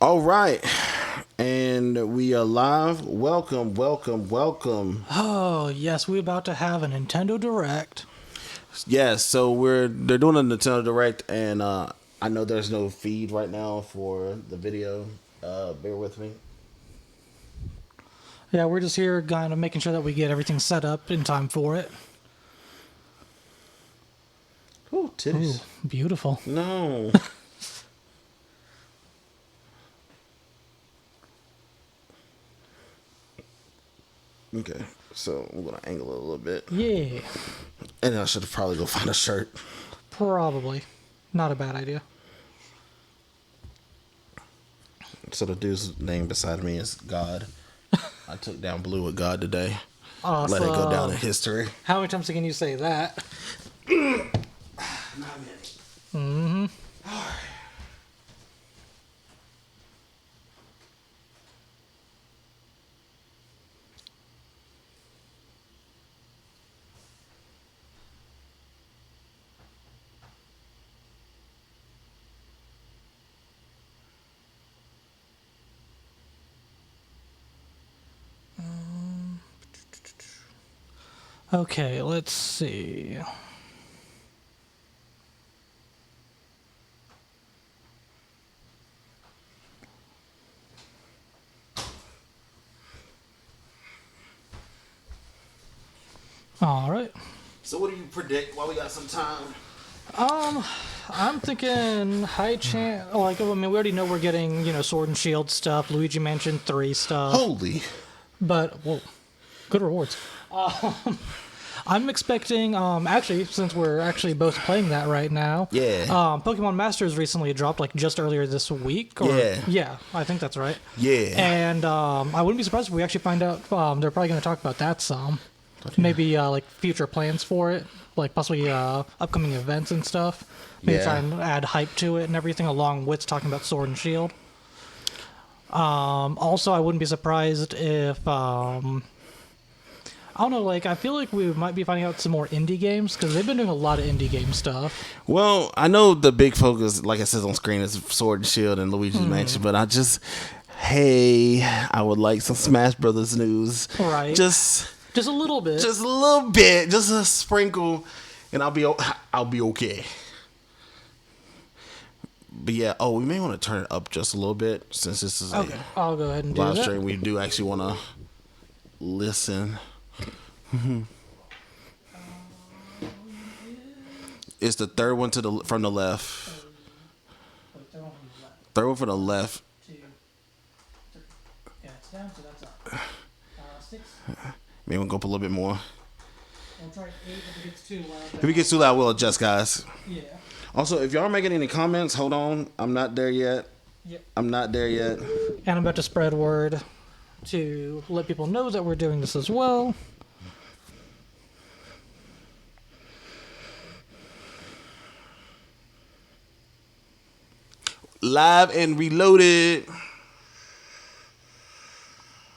All right. And we are live. Welcome, welcome, welcome. Oh, yes, we're about to have a Nintendo Direct. Yes, so they're doing a Nintendo Direct, and I know there's no feed right now for the video. Bear with me. Yeah, we're just here kind of making sure that we get everything set up in time for it. Ooh, titties. Ooh, beautiful. No. Okay, so I'm gonna angle it a little bit, Yeah, and I should probably go find a shirt. probably. Not a bad idea. So the dude's name beside me is God. I took down blue with God today. Awesome. Let it go down in history. How many times can you say that? Not many. Mm-hmm. Okay, let's see. All right. So what do you predict while we got some time? I'm thinking high chance. Like, I mean, we already know we're getting, Sword and Shield stuff, Luigi Mansion 3 stuff. Holy. But, whoa, good rewards. I'm expecting, actually, since we're actually both playing that right now. Yeah. Pokemon Masters recently dropped, like, just earlier this week. Yeah, I think that's right. Yeah. And I wouldn't be surprised if we actually find out they're probably going to talk about that some. Maybe, like, future plans for it. Like, possibly upcoming events and stuff. Maybe try and add hype to it and everything, along with talking about Sword and Shield. Also, I wouldn't be surprised if... I don't know, like, I feel like we might be finding out some more indie games, because they've been doing a lot of indie game stuff. Well, I know the big focus, like it says on screen, is Sword and Shield and Luigi's Mansion, but I would like some Smash Brothers news. Right. Just a little bit. Just a little bit, just a sprinkle, and I'll be okay. But yeah, we may want to turn it up just a little bit, since this is okay. I'll go ahead and do live that. stream. We do actually want to listen. It's the third one from the left. Third one from the left. Yeah, it's down, so that's up. 6. Maybe we'll go up a little bit more. We'll try 8 if it gets too loud. If it gets too loud, we'll adjust, guys. Yeah. Also, if y'all are making any comments, hold on. I'm not there yet. Yep. I'm not there yet. And I'm about to spread word to let people know that we're doing this as well. Live and reloaded.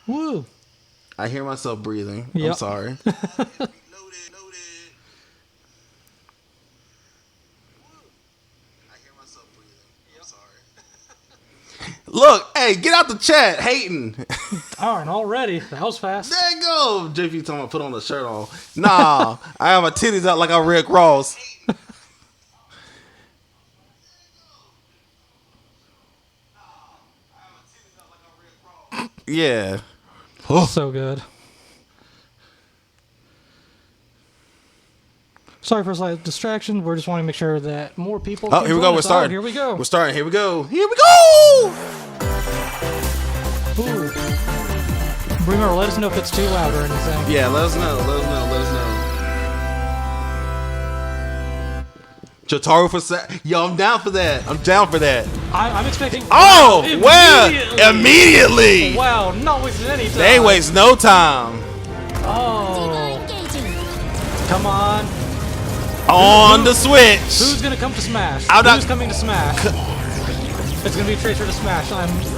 Woo. I hear myself breathing. Yep. I'm sorry. Look, hey, get out the chat, hating. Darn, already. That was fast. There you go. JP talking about put on a shirt on. Nah, I have my titties out like I Red Cross. Yeah. So good. Sorry for a slight distraction. We're just wanting to make sure that more people. Oh, here we go. We're starting. Here we go. We're starting. Here we go. Here we go. Ooh. Remember, let us know if it's too loud or anything. Yeah, let us know. Let us know. Let us know. Jotaro for yo, I'm down for that. I'm down for that. I'm expecting. Oh, well, immediately. Wow, not wasting any time. They ain't waste no time. Oh, come on. On the Switch. Who's gonna come to Smash? Who's coming to Smash? It's gonna be Tracer to Smash.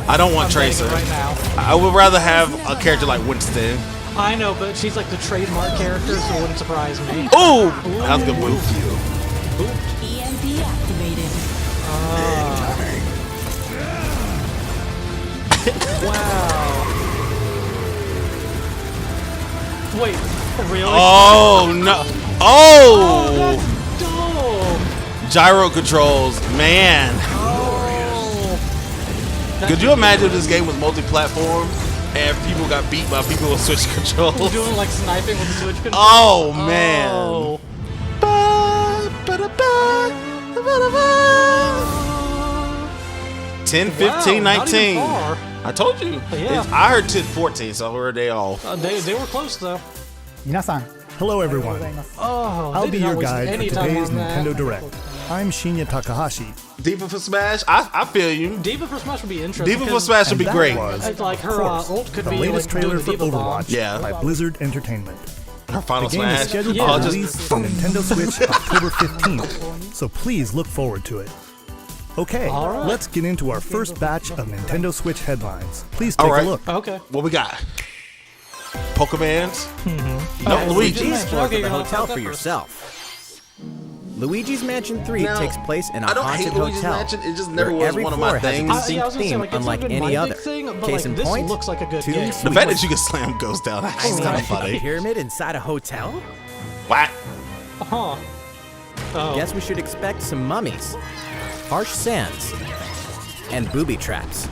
I don't want I'm Tracer right now. I would rather have a character like Winston. I know, but she's like the trademark character, so it wouldn't surprise me. Ooh, that was a good move. EMP activated. Wow. Wait, really? Oh no! Oh! Dope. Gyro controls, man. Oh. Could you imagine if this game was multi-platform and people got beat by people with Switch controls? Doing like sniping with the Switch controls? Oh man. Oh. 10, 15, Wow, not even 19. far. I told you. Yeah. I heard 10, 14, so where are they all? They were close though. 皆さん Hello, everyone. Oh, I'll they be did not your waste guide for any time today's on that. Nintendo Direct. I'm Shinya Takahashi. Diva for Smash? I feel you. Diva for Smash would be interesting. Diva for because Smash would And be that great. was, it's like her of course, ult could the be latest like doing trailer the for Diva bomb. Overwatch Yeah. by Blizzard Entertainment. Her final The game is Smash. scheduled Yeah. for just release on Nintendo Switch October 15th, so please look forward to it. Okay, All right. let's get into our first batch of Nintendo Switch headlines. Please take All right. a look. Okay. What we got? Pokemans? Oh, No, Luigi. Luigi's Explore Okay, the you're gonna hotel talk for that yourself. Luigi's Mansion 3 Now, takes place in a I don't haunted hate Luigi's hotel. Mansion, it just never where was every one of my floor has a things. Yeah, I distinct was gonna say, theme like, it's unlike never been any my other. big thing, but, Case like, in this point, looks like a good two game. The sweet fact that you can slam ghosts down I actually is mean, kind of a funny. pyramid inside a hotel? What? Huh. Oh. Guess we should expect some mummies, harsh sands, and booby traps.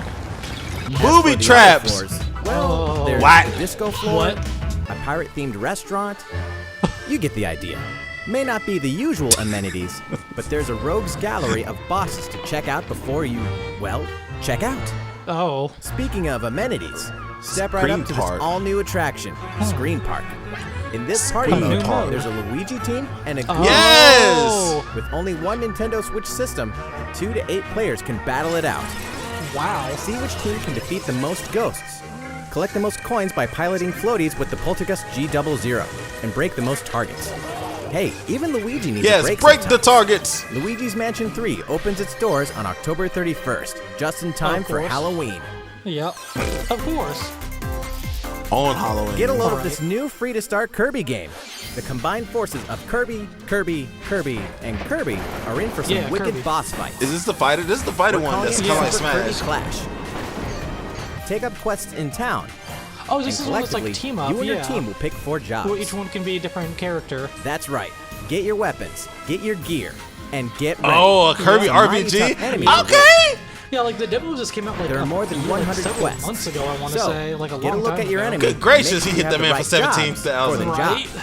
Booby For the other traps! floors, well, Oh. there's What? a disco floor, What? a pirate-themed restaurant. You get the idea. May not be the usual amenities, but there's a rogues gallery of bosses to check out before you, well, check out. Oh. Speaking of amenities, step right Scream up to Park. this all-new attraction, Scream Park. In this party Scream mode, Park. there's a Luigi team and a Goofy Yes! team. With only one Nintendo Switch system, 2 to 8 players can battle it out. Wow. See which team can defeat the most ghosts. Collect the most coins by piloting floaties with the Poltergust G00 and break the most targets. Hey, even Luigi needs a Yes, break break the sometimes. targets! Luigi's Mansion 3 opens its doors on October 31st, just in time Of for course. Halloween. Yep. Of course. On Halloween. Get a load of Alright. this new free-to-start Kirby game. The combined forces of Kirby, and Kirby are in for some Yeah, wicked Kirby. boss fights. Is this the fighter? This is the fighter We're one calling that's it kind of like Super Kirby Smash. Clash. Take up quests in town, Oh, and this is one that's collectively, like team up. you and yeah. your team will pick 4 jobs. Well, each one can be a different character. That's right. Get your weapons, get your gear, and get ready. Oh, a Kirby Some mighty RPG? tough enemies will Okay! Yeah, like the demo just came out like There are more than like 100 several quests. months ago. I want to So, say like a get long a look time at your ago. enemy. Good gracious, Make sure he you hit have that the man for right 17,000. jobs for the Right? job.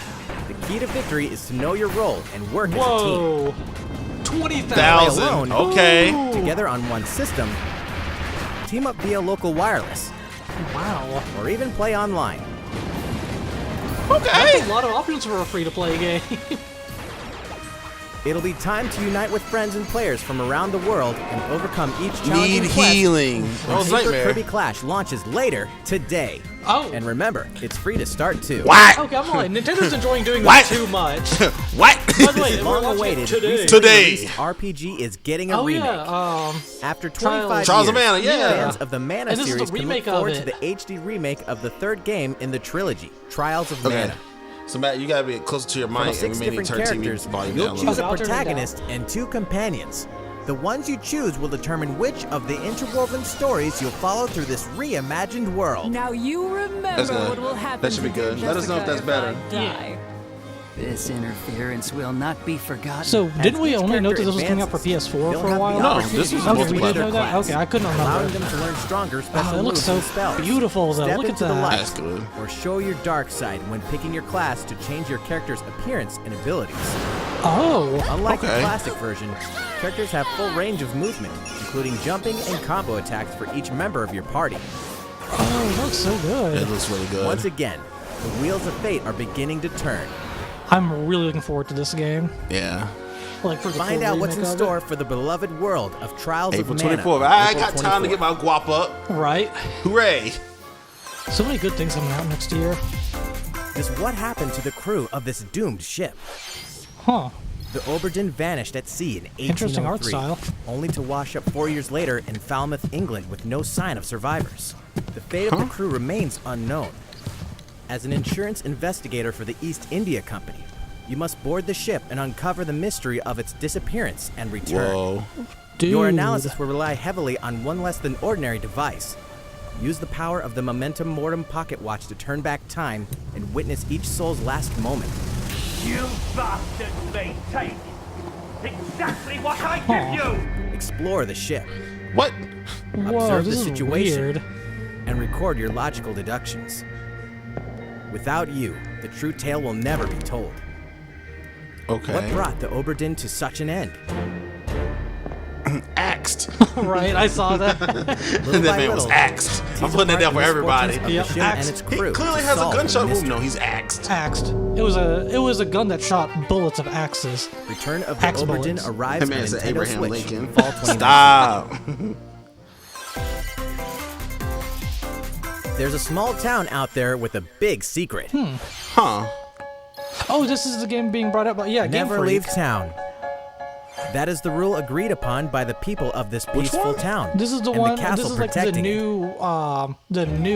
The key to victory is to know your role and work as a team. Whoa. 20,000. Thousand. alone. Okay. Together on one system, team up via local wireless, Wow. or even play online. That's Okay. a lot of options for a free-to-play game. It'll be time to unite with friends and players from around the world and overcome each challenging Need quest healing. when Oh, Super nightmare. Kirby Clash launches later today. Oh. And remember, it's free to start too. What? Okay, I'm like, Nintendo's enjoying doing What? this too much. What? By the way, we're Long watching it awaited today. recently Today. released RPG is getting a Oh remake. yeah, After 25 Trials years, of Mana, yeah. fans of the Mana And this is the series can look remake of forward to it. the HD remake of the third game in the trilogy, Trials of Okay. Mana. So Matt, you gotta be closer to your From mic, 6 and we may need different to turn TV characters, volume you'll down a choose little. I'll a turn it down. protagonist and 2 companions. The ones you choose will determine which of the interwoven stories you'll follow through this reimagined world. Now you remember That's good. what will happen. That should be to dear good. Let us know if Jessica that's better. I die. This interference will not be forgotten. So didn't we each only know that character this was coming out for advances, PS4 they'll for a have the while? No, opportunity this was to Okay, we multiply didn't their know that. class, Okay, I couldn't allowing remember. them to learn stronger special it looks moves so and spells. beautiful, though. Step Look at into the that. light, That's good. or show your dark side when picking your class to change your character's appearance and abilities. Oh, Unlike the Okay. classic version, characters have full range of movement, including jumping and combo attacks for each member of your party. oh, it looks so It good. looks really good. Once again, the wheels of fate are beginning to turn. I'm really looking forward to this game. Yeah. Like for the Find full out what's in remake of store for the beloved world of Trials April of Mana. 24th. I April got time to get 24th. my guap up. it. Right. Hooray. So many good things coming out next year. Just what happened to the crew of this doomed ship? Huh. The Oberden vanished at sea in 1803, Interesting art style. only to wash up 4 years later in Falmouth, England, with no sign of survivors. The fate of the crew remains unknown. As an insurance investigator for the East India Company, you must board the ship and uncover the mystery of its disappearance and return. Whoa. Dude. Your analysis will rely heavily on one less than ordinary device, Use the power of the Momentum Mortem pocket watch to turn back time and witness each soul's last moment. You bastards may take exactly what I give you! Explore the ship What? Whoa, Observe this the is situation. weird. and record your logical deductions. Without you, the true tale will never be told. Okay. What brought the Oberdin to such an end? Axed. Right, I saw that. Little That by man was little, axed. I'm tease putting it apart down for the everybody. misfortunes of Yep, the ship axed. and its He crew clearly to has a solve the gunshot wound. mystery. No, he's axed. Axed. It was a gun that shot bullets of axes. Return of the Axe Oberdin bullets. arrives That on man said Nintendo Abraham Switch Lincoln. fall 2019. Stop. There's a small town out there with a big secret. Huh. Oh, this is the game being brought up by Game Never Freak. leave town. That is the rule agreed upon by the people of this peaceful one? town. This is the and one. The castle This is like the protecting it. new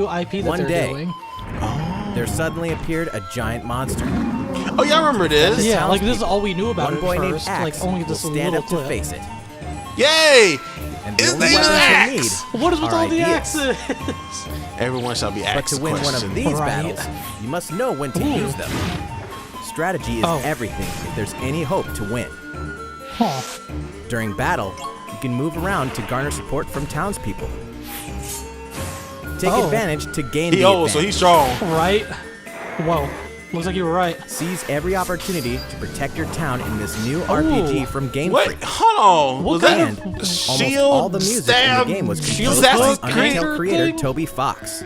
IP that One they're day. doing. There suddenly appeared a giant monster. Oh, y'all remember this? Yeah, like this is all we knew about One it boy at named first. Axe Like only will this stand little up to clip. face it. Yay! And the His only name is weapons you Axe. need What is with are all the ideas. axes? Everyone shall be But axed. to win one question. of these Right. battles, you must know when to Ooh. use them. Strategy is Oh. everything if there's any hope to win. Huh. During battle, you can move around to garner support from townspeople. Take Oh. advantage to gain He the old, so advantage. he's strong. Right. Whoa. Looks like you were right. Seize every opportunity to protect your town in this new RPG from Game Wait, Freak. hold on. What Was kind that And of- almost shield, all the music stab, in the game was Shield composed hook by creator Undertale creator thing? Toby Fox.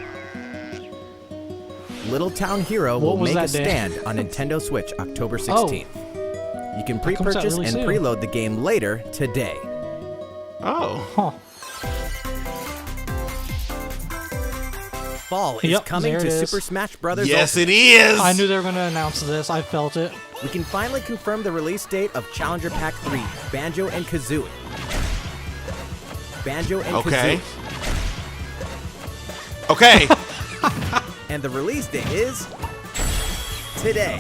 Little Town Hero What will was make a that day? stand on Nintendo Switch October 16th. You can comes out pre-purchase really and soon. preload the game later today. Oh. Huh. Fall is Yep, coming there to it is. Super Smash Bros. Yes, Ultimate. it is. I knew they were gonna announce this. I felt it. We can finally confirm the release date of Challenger Pack 3, Banjo and Kazooie. Banjo and Okay. Kazooie. Okay. And the release date is today.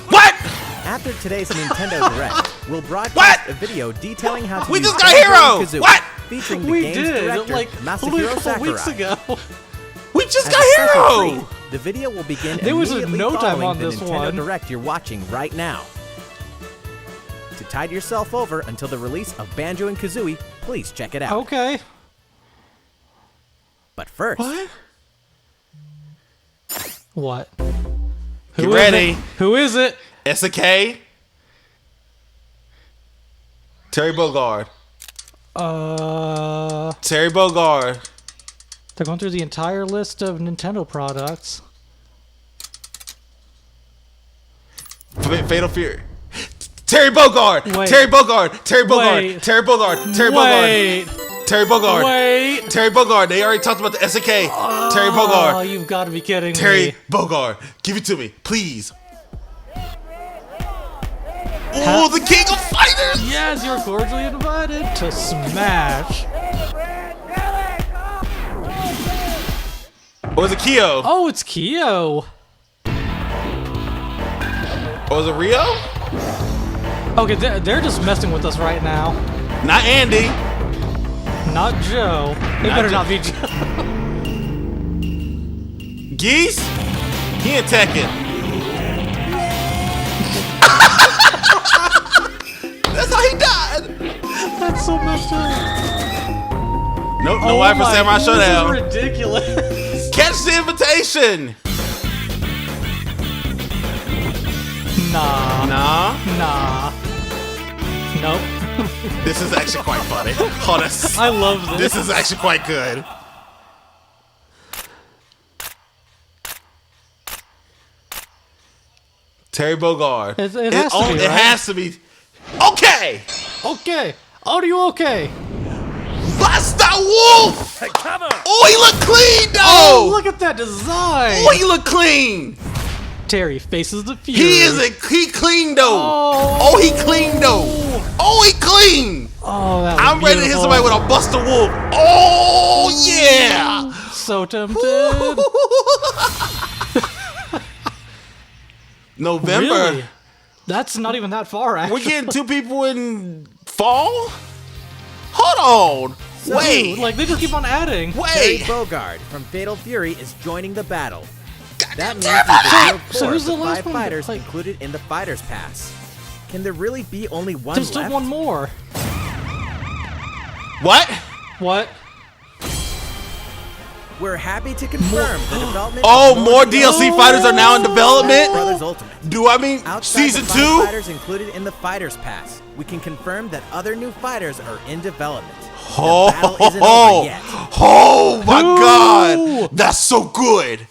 What? After today's Nintendo Direct, we'll broadcast What? a video detailing how to We use just got Banjo Hero! and Kazooie, What? featuring the We game's did director, like only a Masahiro couple weeks Sakurai. ago. We just As got a special Hero. treat, the video will begin There was immediately no time following on the this Nintendo one. Direct you're watching right now. To tide yourself over until the release of Banjo and Kazooie, please check it out. Okay. But first, What? What? Get Who is ready. it? Who is it? SK. Terry Bogard. Terry Bogard. They're going through the entire list of Nintendo products. Fatal Fury. Terry Bogard. Wait. Terry Bogard. Terry Bogard. Wait. Terry Bogard. Terry Bogard. Wait. Terry Bogard. Wait. Terry Bogard. They already talked about the SK. Terry Oh, Bogard. you've got to be kidding Terry me. Bogard. Give it to me, please. Oh, the King of Fighters. Yes, you're cordially invited to Smash. Or was it Kyo? Oh, it's Kyo. Or was it Rio? Okay, they're just messing with us right now. Not Andy. Not Joe. It Not better Joe. not be Joe. Geese? He in Tekken. That's how he died. That's so messed up. Nope, no wife for Samurai Showdown. This is ridiculous. Catch the invitation. Nah. Nah, Nope. this is actually quite funny. Oh, that's, I love this. this is actually quite good. Terry Bogard. It has to be, It right? has to be. Okay. Okay. Are you okay? Buster Wolf. Oh, he look clean though. Oh, look at that design. Oh, he look clean. Terry faces the fury. He clean though. Oh. Oh, he clean though. Oh, he clean. Oh, that was I'm ready to hit beautiful. somebody with a Buster Wolf. Oh yeah. So tempted. November. Really? That's not even that far, actually. We're getting two people in fall? Hold on. Wait. Like they just keep on adding. Terry Wait. Bogard from Fatal Fury is joining the battle. That means damn we've revealed So 4 who's of the the last 5 one? fighters Like- included in the Fighter's Pass. Can there really be only one There's still left? one more. What? What? We're happy to confirm the development Oh, of more DLC fighters are now in Smash development? Brothers Ultimate. Do I mean Outside season the 5 2? fighters included in the Fighter's Pass, we can confirm that other new fighters are in development. Oh, The battle isn't over yet. oh my God. That's so good.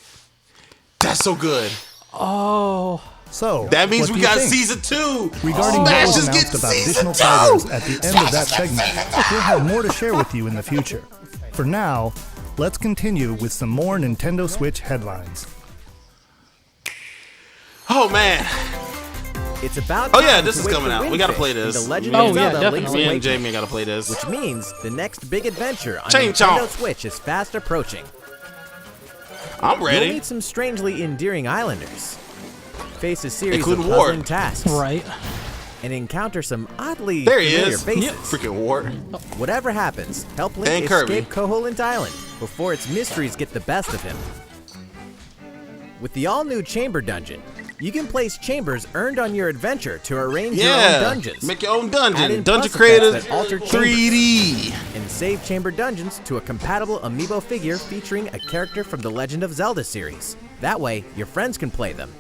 That's so good. Oh. So, That means what we do you got think? season 2. Regarding Smash what was is announced getting about season additional 2. fighters at the end of that segment, we'll have more to share with you in the future. For now, let's continue with some more Nintendo Switch headlines. Oh man. It's about Oh, yeah, time this to is wake coming the out. We gotta Windfish play in this. The Legend Oh, of yeah, Zelda definitely. Link's Me and Awakening, Jamie gotta play this. which means the next big adventure on Chain Nintendo chomp. Switch is fast approaching. I'm You'll ready. meet some strangely endearing islanders, face a series Including of puzzling Ward. tasks, Right. and encounter some oddly There he familiar is. faces. Freaking Wart. Whatever happens, help Link And Kirby. escape Koholint Island before its mysteries get the best of him. With the all-new Chamber Dungeon, you can place chambers earned on your adventure to arrange your own Yeah. dungeons. Make your own Add dungeon. in Dungeon plus Creator effects that alter chambers. 3D. And save chamber dungeons to a compatible amiibo figure featuring a character from the Legend of Zelda series. That way, your friends can play them.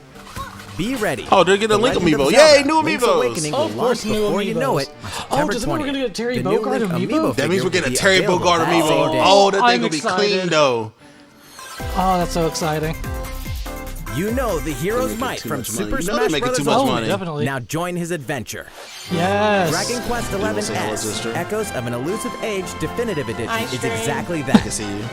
Be ready. Oh, they're getting a The Link Legend of amiibo. Zelda, Yay, new Link's amiibos. Awakening will Of launch course, new before you know amiibos. it on Oh, September does that mean we're 20th. gonna get a Terry The new Bogard Link amiibo? That means we're figure getting a will be Terry available Bogard that amiibo. same day. Oh, that thing I'm gonna be clean excited. though. Oh, that's so exciting. You know the hero's making might too from much money. Super You know Smash they're making Bros. too much Ultimate. money. Definitely. Now join his adventure. Yes. Dragon Quest say hello, XI-S, sister? Echoes of an Elusive Age Definitive Edition is exactly I that. can see you.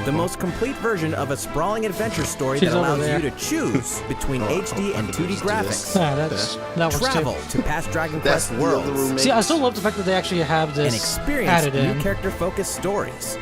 The most complete version of a sprawling adventure story She's that over allows there. you to choose between HD and 2D graphics. Yeah, that works Travel too. to past Dragon That's Quest the other worlds roommate. See, I still love the fact that they actually have and this experience added new in. character-focused stories.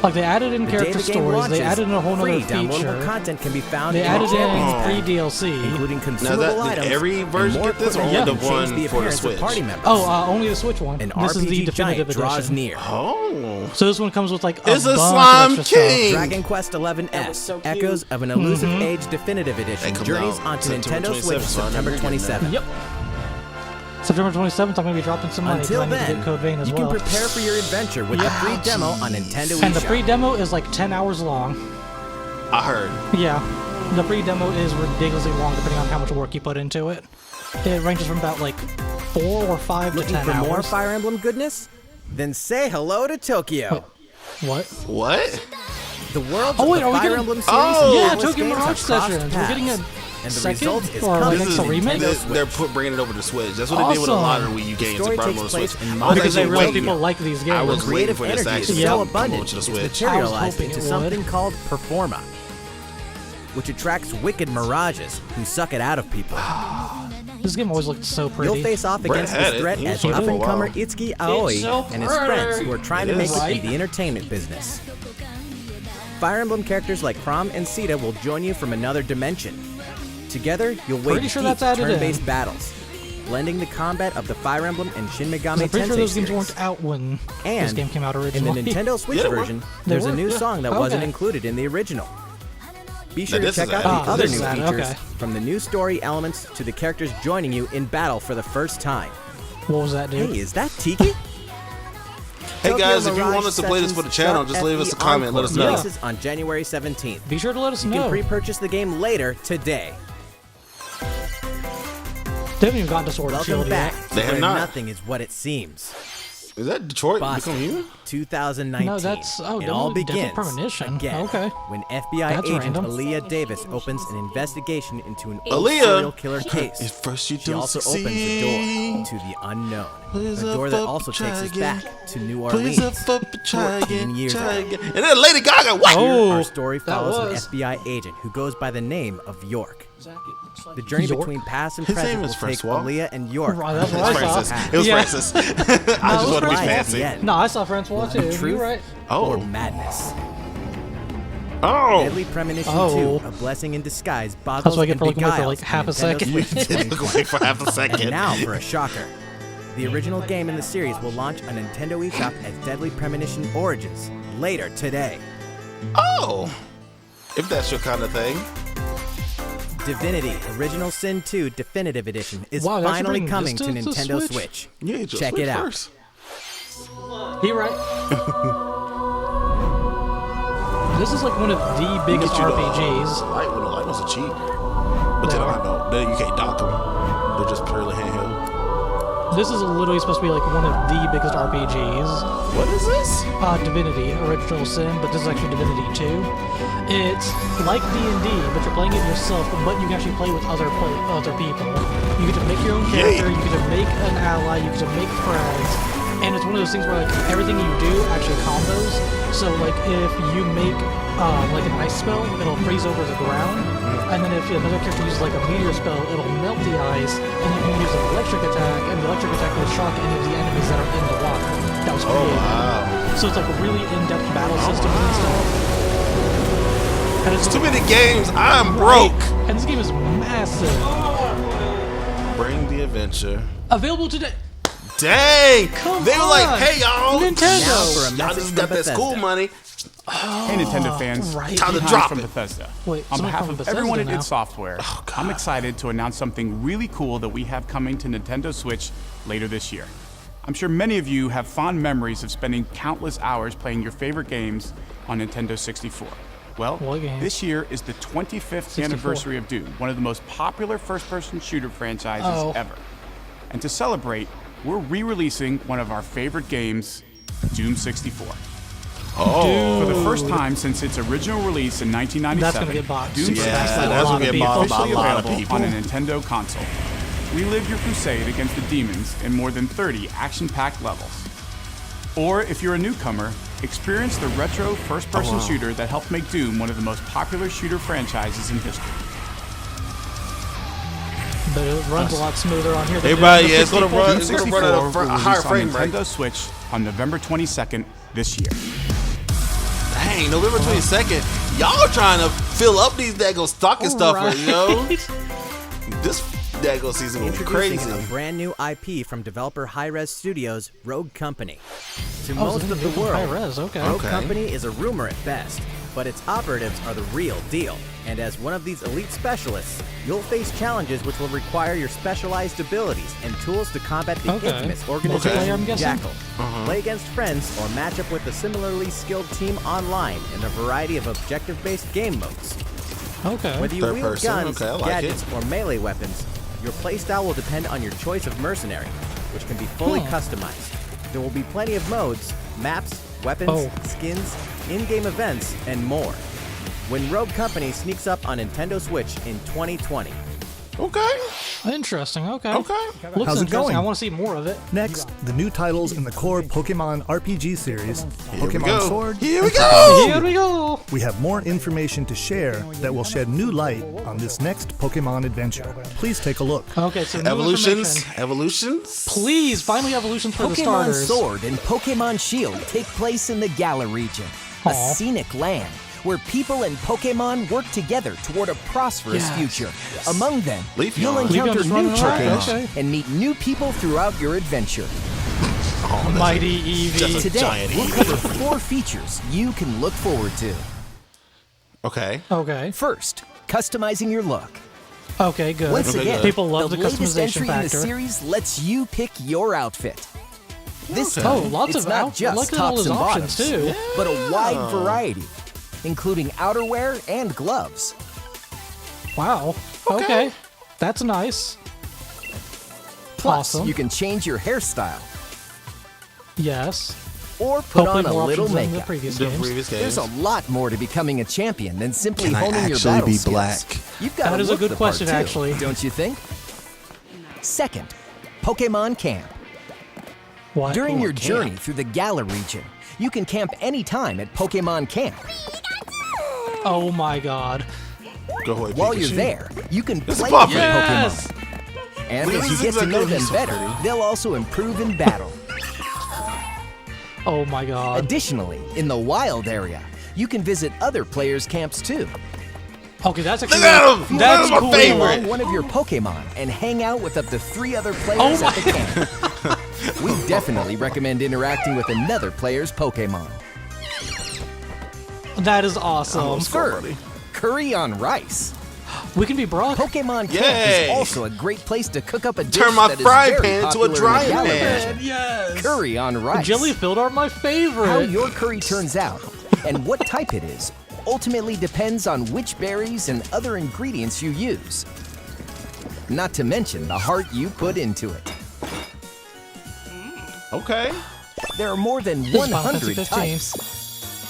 Like they added in The day character the game stories. launches, They added in a whole free nother downloadable feature. content can be found They in added Champions in Pack, free DLC. including Now consumable that items did every and version more get this, or equipment only to the change one the for the appearance of Switch? party members. Oh, only the Switch one. An This is the RPG definitive giant draws edition. near. Oh. So this one comes with like a It's a bunch Slime of extra King. stuff. Dragon Quest XI-S, That was so cute. Echoes of an Elusive Age Definitive Edition comes journeys out onto September Nintendo Switch 27th, so I September remember getting that. 27th. Yep. September 27th, I'm going to be dropping some money because Until I need to then, get Code Vein as you well. can prepare for your adventure with the free demo on Nintendo And the eShop. free demo is like 10 hours long. I heard. Yeah. The free demo is ridiculously long depending on how much work you put into it. It ranges from about like 4 or 5 Looking to 10 for hours. more Fire Emblem goodness? Then say hello to Tokyo. What? What? The worlds Oh, wait, of are the we Fire getting- Emblem series Oh! and Yeah, Atlas Tokyo games Mirage have crossed Sessions. We're getting a paths. And the second result is or coming like to a remake? Nintendo They're Switch. bringing it over to Switch. That's what they did with a lot of Wii U games. story They brought them takes over to place Switch. in I was modern Because they actually realize waiting. people like these games. I was waiting Creative for this energy actually is Yeah. so to come abundant, over to the it's Switch. materialized hoping into it would. something called Performa, which attracts wicked mirages who suck it out of people. This game always looked so pretty. You'll face off Brett against had this it. threat He was as playing for a up-and-comer while. Itsuki Aoi so and his pretty. friends who are trying to It make is. it in the entertainment business. Fire Emblem characters like Chrom and Sita will join you from another dimension. Together, you'll wage Pretty sure deep that's added in. turn-based battles, blending the combat of the Fire Emblem and Shin Megami I'm pretty Tensei sure those games series. weren't out when And this game came out in the originally. Nintendo Switch Yeah, they were. version, They there's a were? new Yeah. song that Okay. wasn't included in the original. Be sure Now to this check is out added. the other this new is added, features, okay. from the new story elements to the characters joining you in battle for the first time. What was that, dude? Hey, is that Tiki? Hey Tokyo guys, if you Mirage want us to play this for the Sessions channel, just leave us a FE comment. Let us Encore know. releases on January 17th. Be sure to let us You know. can pre-purchase the game later today. They haven't even gotten to Sword and Welcome Shield back yet. to They have where not. nothing is what it seems. Is that Detroit Become Boston, Human? 2019. No, that's- oh, it all Devil begins Premonition. again Okay. when FBI That's agent random. Aaliyah Davis opens an investigation into an Aaliyah? serial killer case. If first you She don't also succeed, opens the door to the unknown, Please a door up, that up, also try takes us again. back to New Please Orleans. up, try 14 again, years try ago. again. And then Lady Gaga, what? Oh, Our story that follows an was- FBI agent who goes by the name of York. The journey York? between past and His present name will is take Francois. Aaliyah and York. Right, that's on what I the saw. Francis. path. It was Yeah. Francis. I just want to be Right at fancy. the end. No, I saw Francois too. Truth You're right. or Oh. madness. Oh. Deadly Premonition Oh. 2, A Blessing in Disguise, boggles That's what I get and for looking away for, beguiles like, half a Nintendo second. You Switch did look away for half a second. And now for a shocker. The original game in the series will launch on Nintendo eShop as Deadly Premonition Origins later today. Oh, if that's your kind of thing. Divinity Original Sin 2 Definitive Edition is Wow, they're actually finally bringing coming this to to the Nintendo Switch? Switch. Yeah, just Check switch it out. first. He right. This is like one of the biggest Get you the RPGs. light one. The light ones are cheap, but they don't have no. Then you can't dock them. They're just purely handheld. This is literally supposed to be like one of the biggest RPGs. What is this? Divinity, Original Sin, but this is actually Divinity 2. It's like D&D, but you're playing it yourself, but you can actually play with other people. You get to make your own character, you get to make an ally, you get to make friends, and it's one of those things where like everything you do actually combos. So like if you make like an ice spell, it'll freeze over the ground, and then if another character uses like a meteor spell, it'll melt the ice, and you can use an electric attack, and the electric attack will shock any of the enemies that are in the water. That was Oh created. wow. So it's like a really in-depth battle systems and stuff. And it's Too many games. I'm broke. And this game is massive. Bring the adventure. Available today. Dang! Come They were like, on. "Hey y'all, Nintendo. Now for a y'all message just got from that school Bethesda. money." Hey, Nintendo fans. right. Time to Behind drop from it. Bethesda. Wait, On someone behalf from of Bethesda everyone at now. id Software, I'm excited to announce something really cool that we have coming to Nintendo Switch later this year. I'm sure many of you have fond memories of spending countless hours playing your favorite games on Nintendo 64. Well, What game? this year is the 25th anniversary of Doom, one of the most popular first-person shooter franchises Oh. ever. And to celebrate, we're re-releasing one of our favorite games, Doom 64. For the first time since its original release in 1997, That's gonna get bought. Doom Yeah, 64 that's gonna get is bought by a officially lot of available people. on a Nintendo console. Relive your crusade against the demons in more than 30 action-packed levels. Or if you're a newcomer, experience the retro first-person shooter that helped make Doom one of the most popular shooter franchises in history. But it runs a lot smoother on here than Everybody, the yeah, it's gonna 64. run. Doom It's gonna 64 run at will a release higher on frame rate. Nintendo Switch on November 22nd this year. Dang, November 22nd. Y'all trying to fill up these daggone stocking stuffers, yo. This daggone season will be Introducing crazy. a brand new IP from developer Hi-Rez Studios, Rogue Company. To Oh, most so of the it's high world, res, okay. Rogue Okay. Company is a rumor at best, but its operatives are the real deal. And as one of these elite specialists, you'll face challenges which will require your specialized abilities and tools to combat the Okay. infamous Multiplayer, organization I'm guessing? Jackal. Play against friends or match up with a similarly skilled team online in a variety of objective-based game modes. Okay. Whether you Third wield person, guns, okay, I like gadgets, or melee weapons, your playstyle will depend on your choice of mercenary, which can be fully customized. There will be plenty of modes, maps, weapons, skins, in-game events, and more. When Rogue Company sneaks up on Nintendo Switch in 2020. Okay. Interesting, okay. Okay. Looks How's it interesting. going? I want to see more of it. Next, the new titles in the core Pokemon RPG series, Here we Pokemon go. Sword. Here we go. Here we go. We have more information to share that will shed new light on this next Pokemon adventure. Please take a look. Okay, so new Evolutions. information. Evolutions. Please, finally evolutions for the Pokemon starters. Sword and Pokemon Shield take place in the Galar region, a Aw. scenic land where people and Pokemon work together toward a prosperous Yes, future. Among them, Leafeon. you'll Leafeon encounter just new running around, Pokemon okay. and meet new people throughout your adventure. Mighty Eevee. Today, giant we'll Eevee. cover 4 features you can look forward to. Okay. Okay. First, customizing your look. Okay, good. Once Okay, again, good. People love the latest customization entry in the factor. series lets you pick your outfit. This Okay. time, Oh, lots it's of not out- just look at all tops those and options, bottoms, too. but a wide variety, including outerwear and gloves. Wow. Okay. That's nice. Plus, Awesome. you can change your hairstyle Yes. or put Hopefully on a more little options than the makeup. previous The games. previous There's games. a lot more to becoming a champion than simply Can I honing your actually battle be skills. black? You've got That to is a look good the part, question, too, actually. don't you think? Second, Pokemon Camp. What? During your camp. journey through the Galar region, you can camp anytime at Pokemon Camp. Oh my god. Go ahead. While Pikachu. you're there, you can This is play Poppy. with your Yes! Pokemon. And Wait, as you this get is to know exactly them so better, pretty. they'll also improve in battle. Oh my god. Additionally, in the wild area, you can visit other players' camps too. Okay, that's actually Look at him! That's That's my cool. favorite. Along one of your Pokemon and hang out with up to 3 other players Oh at the camp. we definitely recommend interacting with another player's Pokemon. That is awesome. Third, curry on rice. We can be Brock. Pokemon Camp Yay! is also a great place to cook up a dish Turn my that is frying very pan into a popular in the drying Galar pan. region. Yes. Curry on rice. Jelly-filled are my favorite. How your curry turns out and what type it is ultimately depends on which berries and other ingredients you use. Not to mention the heart you put into it. Okay. There are more than This is Final 100 Fantasy types.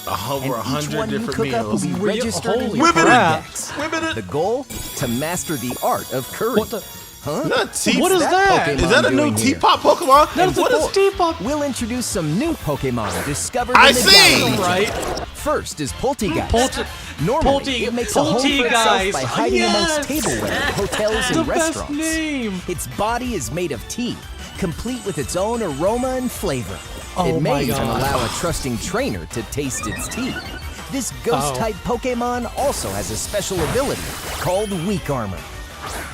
Over And each 100 one you different cook up will meals. be registered in holy your curry crap. decks. Women it. The goal? To master the art of curry. What the? Huh? Not tea. What is that? Pokemon Is that a new doing here? teapot Pokemon? That is What a teapot. We'll introduce some new Pokemon discovered I in the see! Galar region. Right. First is Poltegeist. Poltegeist. Normally, it makes a home for itself Poltegeist. by hiding Yes! amongst tableware, hotels, The and best restaurants. name. Its body is made of tea, complete with its own aroma and flavor. Oh it my may even God. allow a trusting trainer to taste its tea. This ghost-type Pokemon also has a special ability called Weak Armor.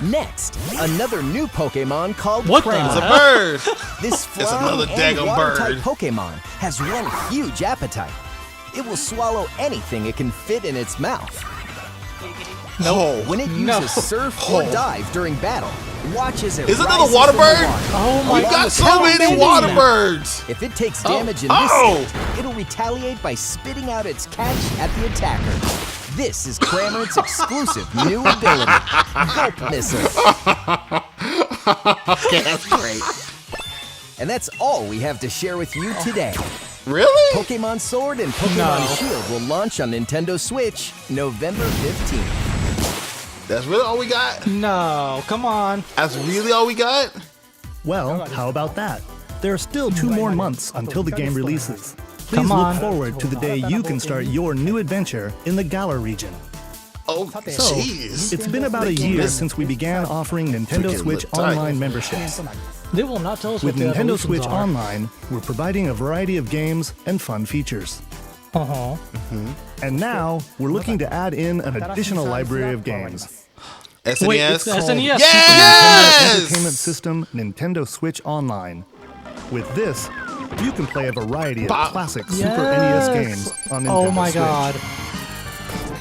Next, another new Pokemon called What the Cramorant. It's a bird. This It's another flying and daggum water-type bird. Pokemon has one huge appetite. It will swallow anything it can fit in its mouth. No. When it uses No. surf or dive during battle, watch as it Is it rises another water from the bird? water. Oh my We Along got with so how many many water now? birds. If it takes damage in this Oh. state, it'll retaliate by spitting out its catch at the attacker. This is Cramorant's exclusive new ability, Gulp Missile. Okay, that's great. And that's all we have to share with you today. Really? Pokemon Sword and Pokemon No. Shield will launch on Nintendo Switch November 15th. That's really all we got? No, come on. That's really all we got? Well, how about that? There are still 2 more months until the game releases. Please Come look on. forward to the day you can start your new adventure in the Galar region. Oh, So, jeez. it's been about a year since we began offering Nintendo Freaking Switch look tight. Online memberships. They will not tell us With what the Nintendo evolutions Switch are. Online, we're providing a variety of games and fun features. Uh-huh. And now, we're looking to add in an additional library of games. SNES? Wait, it's SNES. Yes! Entertainment System Nintendo Switch Online. With this, you can play a variety of Bop. classic Super NES games on Nintendo Oh my Switch. God.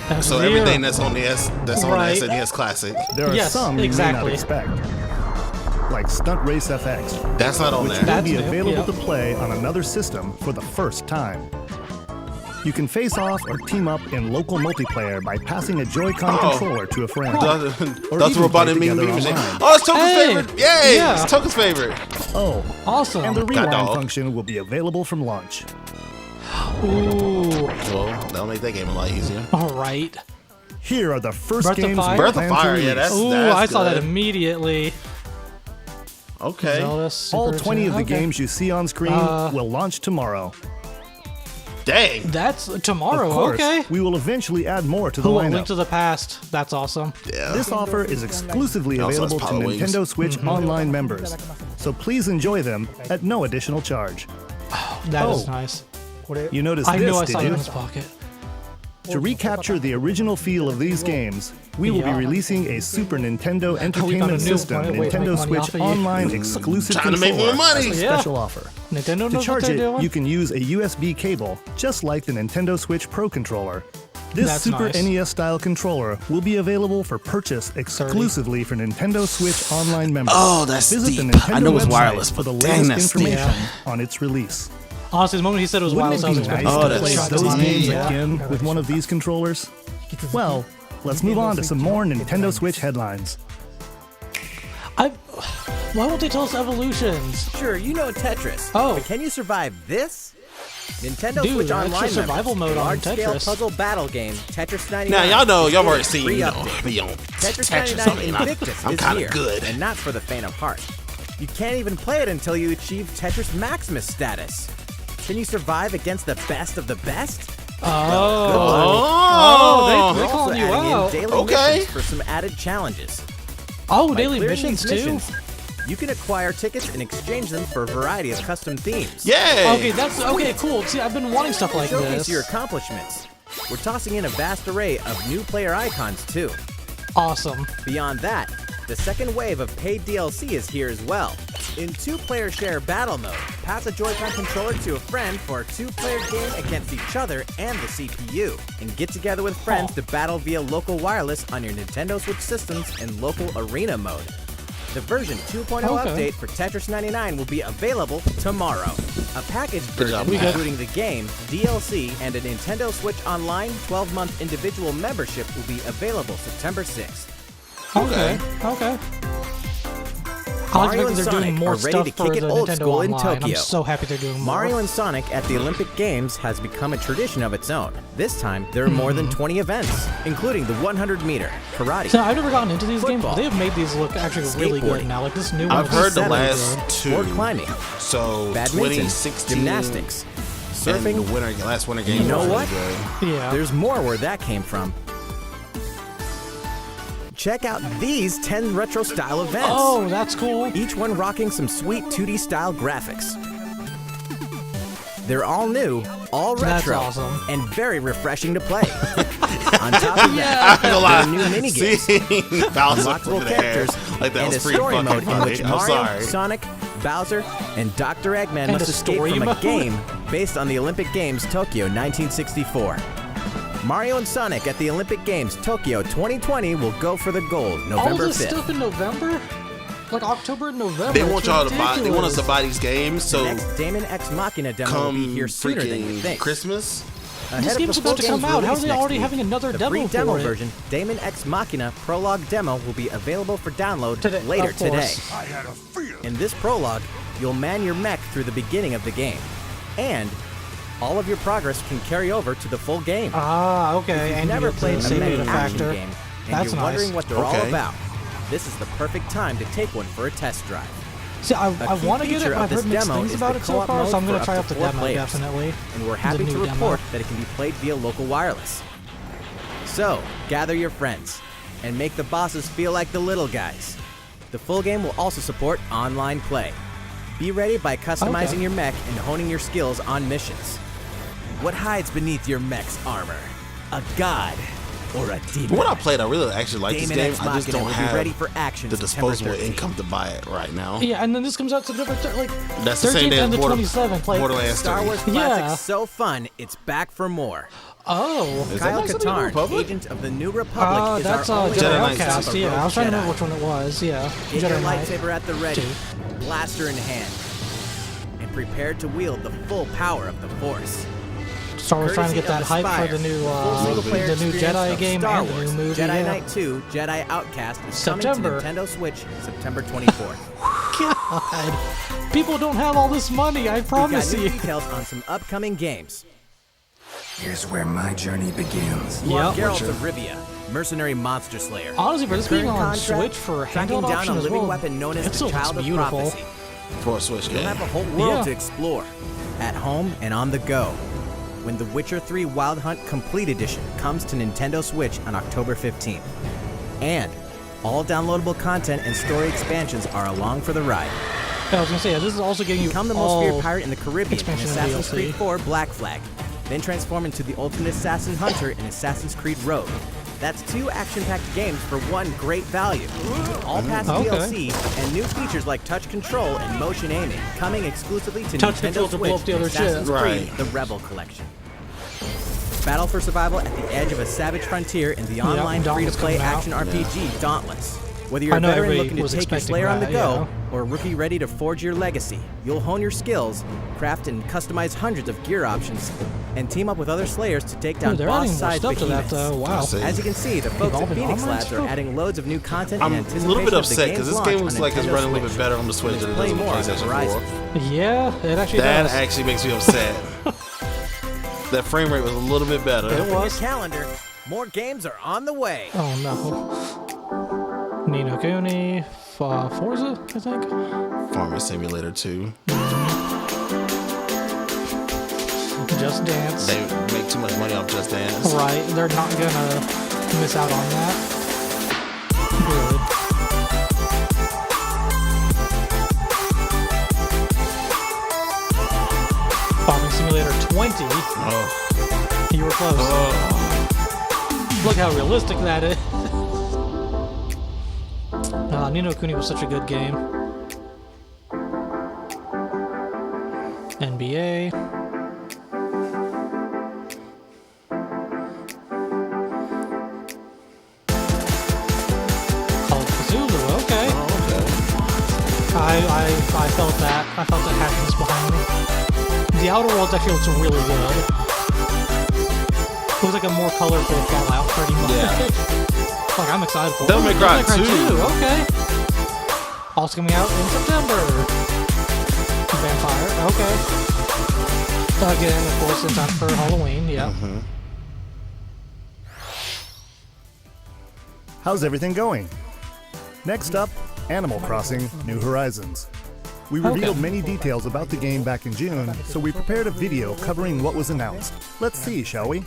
That's So weird. everything that's on the that's on Right. the SNES Classic. There are Yes, some exactly. you may not expect, like Stunt Race FX, That's not on which there. will That's be new, available yeah. to play on another system for the first time. You can face off or team up in local multiplayer by passing a Joy-Con Oh. controller to a friend. Or That's even robotic play meme together meme. online. Oh, it's Toka's Hey! favorite. Yay! Yeah. It's Toka's favorite. Oh, Awesome. and the rewind dog. function will be available from launch. Ooh. Well, that'll make that game a lot easier. All right. Here are the first Breath of games Fire? we Breath of plan to Fire, yeah, release. that's Ooh, I saw that good. immediately. Okay. Zelda, All Super 20 of the Nintendo. Okay. games you see on screen will launch tomorrow. Dang. That's tomorrow. Of course, Okay. we will eventually add more to the Ooh, lineup. Link to the Past. That's awesome. Yeah. This offer is exclusively Also has available to Power Wings. Nintendo Switch Online members, so please enjoy them at no additional charge. That is Oh. nice. You noticed I this, knew I did saw it you? in his pocket. To recapture the original feel of these games, we will be Yeah. releasing a Super Nintendo found a Entertainment new System one. Wait, Nintendo make money off Switch of you. Online exclusive Trying to make controller more money. as a Yeah. special offer. Nintendo To knows what charge they're it, doing. you can use a USB cable, just like the Nintendo Switch Pro controller. This That's Super nice. NES-style controller will be available for purchase exclusively for Nintendo Switch Online members. Oh, that's Visit deep. the Nintendo I know it's website wireless, for the but dang, latest that's deep. information on its release. Honestly, the moment he said it was Wouldn't wireless, it I was be nice expecting Oh, to that's play shot those to games me. again with one of these controllers? Well, let's move on to some more Nintendo Switch headlines. Why won't they tell us evolutions? Sure, you know Tetris. Oh. But can you survive this? Nintendo Dude, Switch extra Online survival members, mode on large-scale Tetris. puzzle battle game Tetris 99. Now y'all know y'all is already a seen free me update. be on Tetris Tetris. 99 I mean, Invictus I'm is kind here, of good. and not for the faint of heart. You can't even play it until you achieve Tetris Maximus status. Can you survive against the best of the best? Oh, They're We're also calling you adding out. in daily Okay. missions for some added challenges. Oh, By daily clearing missions these too. missions, you can acquire tickets and exchange them for a variety of custom themes. Yay! Okay, that's okay. Cool. See, I've been wanting stuff like Showcase this. your accomplishments. We're tossing in a vast array of new player icons too. Awesome. Beyond that, The second wave of paid DLC is here as well. In 2-player share battle mode, pass a Joy-Con controller to a friend for a 2-player game against each other and the CPU, and get together with friends to battle via local wireless on your Nintendo Switch systems in local arena mode. The version 2.0 update for Tetris 99 will be available tomorrow. A package version including the game, DLC, and a Nintendo Switch Online 12-month individual membership will be available September 6th. Okay. I like Mario that and they're Sonic doing more are ready stuff to for kick it the old Nintendo school in Online. Tokyo. I'm so happy they're doing more. Mario and Sonic at the Olympic Games has become a tradition of its own. This time, there are more than 20 events, including the 100-meter, karate, So I've never gotten into these games, Football. but they've made these look actually really good Skateboarding. now. Like this new one. I've heard the is really last good. two. sport climbing, So badminton, 2016 gymnastics, and the surfing. last winter game. You know was really what? good. Yeah. There's more where that came from. Check out these 10 retro-style events. Oh, that's cool. Each one rocking some sweet 2D-style graphics. They're all new, all That's retro, awesome. and very refreshing to play. On top of that, there are new minigames, unlockable characters, like that and was a pretty story fucking mode in funny. which I'm Mario, sorry. Sonic, Bowser, and Dr. Eggman And must a escape story from a mode? game based on the Olympic Games Tokyo 1964. Mario and Sonic at the Olympic Games Tokyo 2020 will go for the gold All November this 5th. stuff in November? Like October and November. They It's want y'all to buy. They want us to ridiculous. buy these games. The So next Damon X Machina demo will come be here sooner than you freaking think. Christmas. Ahead This of game's the about full to come game's out. How are release they next already week, having another the demo free for demo it? version, Damon X Machina Prologue Demo, will be available for download Today, later of today. course. In this prologue, you'll man your mech through the beginning of the game, and all of your progress can carry over to the full game. Ah, okay. If you've And never you get played the a save mech data action factor. game, and That's you're wondering nice. what they're all Okay. about, this is the perfect time to take one for a test drive. See, I key want to get it, feature but of I've this heard mixed demo things is about the it so co-op far, mode so I'm going for to try up out the to 4 demo, players. definitely. And we're The happy to new demo. report that it can be played via local wireless. So, gather your friends and make the bosses feel like the little guys. The full game will also support online play. Be ready by customizing Okay. your mech and honing your skills on missions. What hides beneath your mech's armor? A god or a demon? When I played, I really actually like this Damon game. X I just Machina don't will have be ready for action the September disposable 13th. income to buy it right now. Yeah, and then this comes out September like That's the same 13th day as and the Border- 27th. Like, Borderlands Star 3. Wars Yeah. Classic so fun, it's back for more. oh. Is that Kyle not something in the Katarn, Republic? agent of the New Republic, is That's our only Jedi Jedi Knight Outcast. a Yeah, I was trying to rogue remember Jedi. which one it was. Yeah. Get your Jedi Knight. lightsaber at the ready, blaster in hand, and prepare to wield the full power of the Force. Star Wars trying to get Courtesy that of hype Spire, for the new full single-player the new experience Jedi of game Star and the Wars, new movie. Jedi yeah. Knight 2, Jedi Outcast is September. coming to Nintendo Switch September 24th. God. People don't have all this money, I We've got promise new you. details on some upcoming games. Here's where my journey begins. Lord Yep. Geralt of Rivia, mercenary monster slayer. Honestly, for this being Current on contract, Switch for tracking handheld down option a as living well, weapon known as it the still looks Child of beautiful. Prophecy. For a Switch You'll game. have a whole world Yeah. to explore, at home and on the go, when The Witcher 3 Wild Hunt Complete Edition comes to Nintendo Switch on October 15th. And all downloadable content and story expansions are along for the ride. Yeah, I was gonna say, this is also getting you Become the most all feared pirate in the Caribbean in expansion and Assassin's DLC. Creed 4 Black Flag. Then transform into the ultimate assassin hunter in Assassin's Creed Rogue. That's 2 action-packed games for one great value. With all past Okay. DLC and new features like touch control and motion aiming coming exclusively to Touch Nintendo control to Switch blow up the in other shit. Assassin's Creed, Right. the Rebel Collection. Battle for survival at the edge of a savage frontier in the online Dauntless free-to-play coming out. action RPG Dauntless. Whether you're I a know veteran everybody looking to was take your expecting Slayer on the that, go, yeah. or a rookie ready to forge your legacy, you'll hone your skills, craft and customize hundreds of gear options, and team up with other Slayers to take down Dude, they're adding more boss-sized stuff to that, behemoths. wow. I see. As you can see, the folks at Evolving Phoenix armor and Labs are stuff? adding loads of new content I'm in a anticipation little bit of upset the because game's this game launch looks on like it's Nintendo running a little Switch. bit better on the Switch than it Play does on more on the PlayStation Horizon. 4. Yeah, it actually That does. actually makes me upset. That frame rate was a little bit better. It Open your was. calendar. More games are on the way. Oh no. Ni no Kuni, Forza, I think. Farming Simulator 2. Just Dance. They make too much money off Just Dance. Right, they're not gonna miss out on that. Good. Farming Simulator 20. Oh. You were close. Look how realistic that is. Ni no Kuni was such a good game. NBA. Call of Cthulhu, okay. I felt that. I felt that happiness behind me. The Outer Worlds actually looks really good. Looks like a more colorful Fallout, pretty much. Yeah. Fuck, I'm excited for it. Devil May Cry 2. Okay. Also coming out in September. Vampire, okay. Again, of course, in time for Halloween, yeah. How's everything going? Next up, Animal Crossing New Horizons. We revealed many details about the game back in June, so we prepared a video covering what was announced. Let's see, shall we?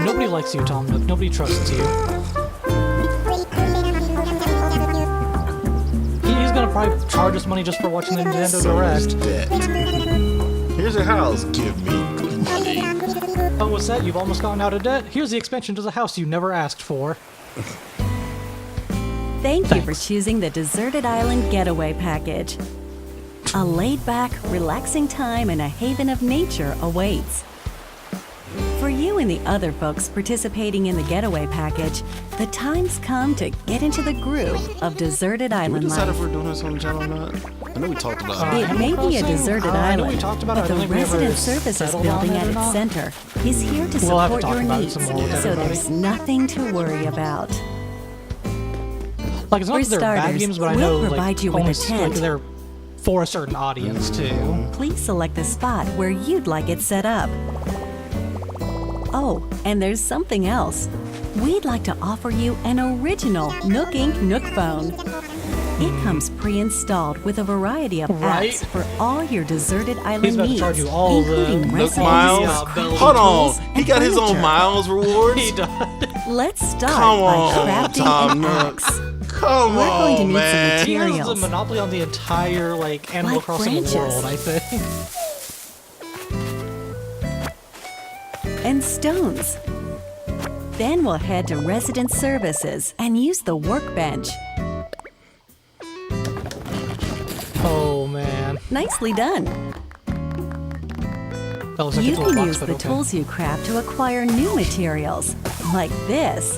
Nobody likes you, Tom Nook. Nobody trusts you. He's gonna probably charge us money just for watching the Nintendo Direct. Here's your house. Give me money. Oh, what's that? You've almost gotten out of debt? Here's the expansion to the house you never asked for. Thank you for choosing the Deserted Island Getaway Package. A laid-back, relaxing time and a haven of nature awaits. For you and the other folks participating in the Getaway Package, the time's come to get into the groove of Deserted We island decided life. if we're doing this on the channel or not. I know we talked about it. It may be a Crossing? deserted I know we island, talked about it. but I don't the think we ever Resident Services settled on building it at or its not. center is here to We'll have to support talk your about it needs, some more with so everybody. there's nothing to worry about. Like, it's not For that they're bad starters, games, but I we'll know, provide like, you with a almost, like, tent. they're for a certain audience, too. Please select the spot where you'd like it set up. Oh, and there's something else. We'd like to offer you an original Nook Inc. Nook phone. It comes pre-installed with a variety of Right? apps for all your deserted He's island about to needs, charge you all the including Nook recipes, Miles? bells Hold tools, on. He and got his own furniture. miles rewards? He does. Let's start Come by on, crafting Tom an Nook. axe. Come We're going to on, need man. some He has the materials. monopoly on the entire, like, Animal Like Crossing branches. world, I think. And stones. Then we'll head to Resident Services and use the workbench. Oh, man. Nicely done. That looks like You a can toolbox, use but the okay. tools you craft to acquire new materials, like this.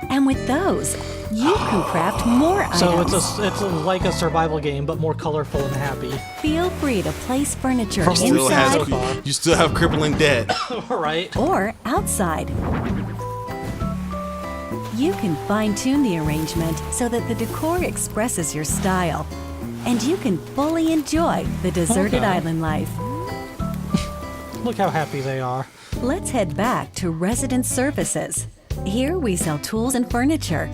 And with those, you can craft more So items. it's like a survival game, but more colorful and happy. Feel free to place furniture From Still inside has, you still have crippling debt. Right? or outside. You can fine-tune the arrangement so that the decor expresses your style. And you can fully enjoy the deserted Okay. island life. Look how happy they are. Let's head back to Resident Services. Here we sell tools and furniture.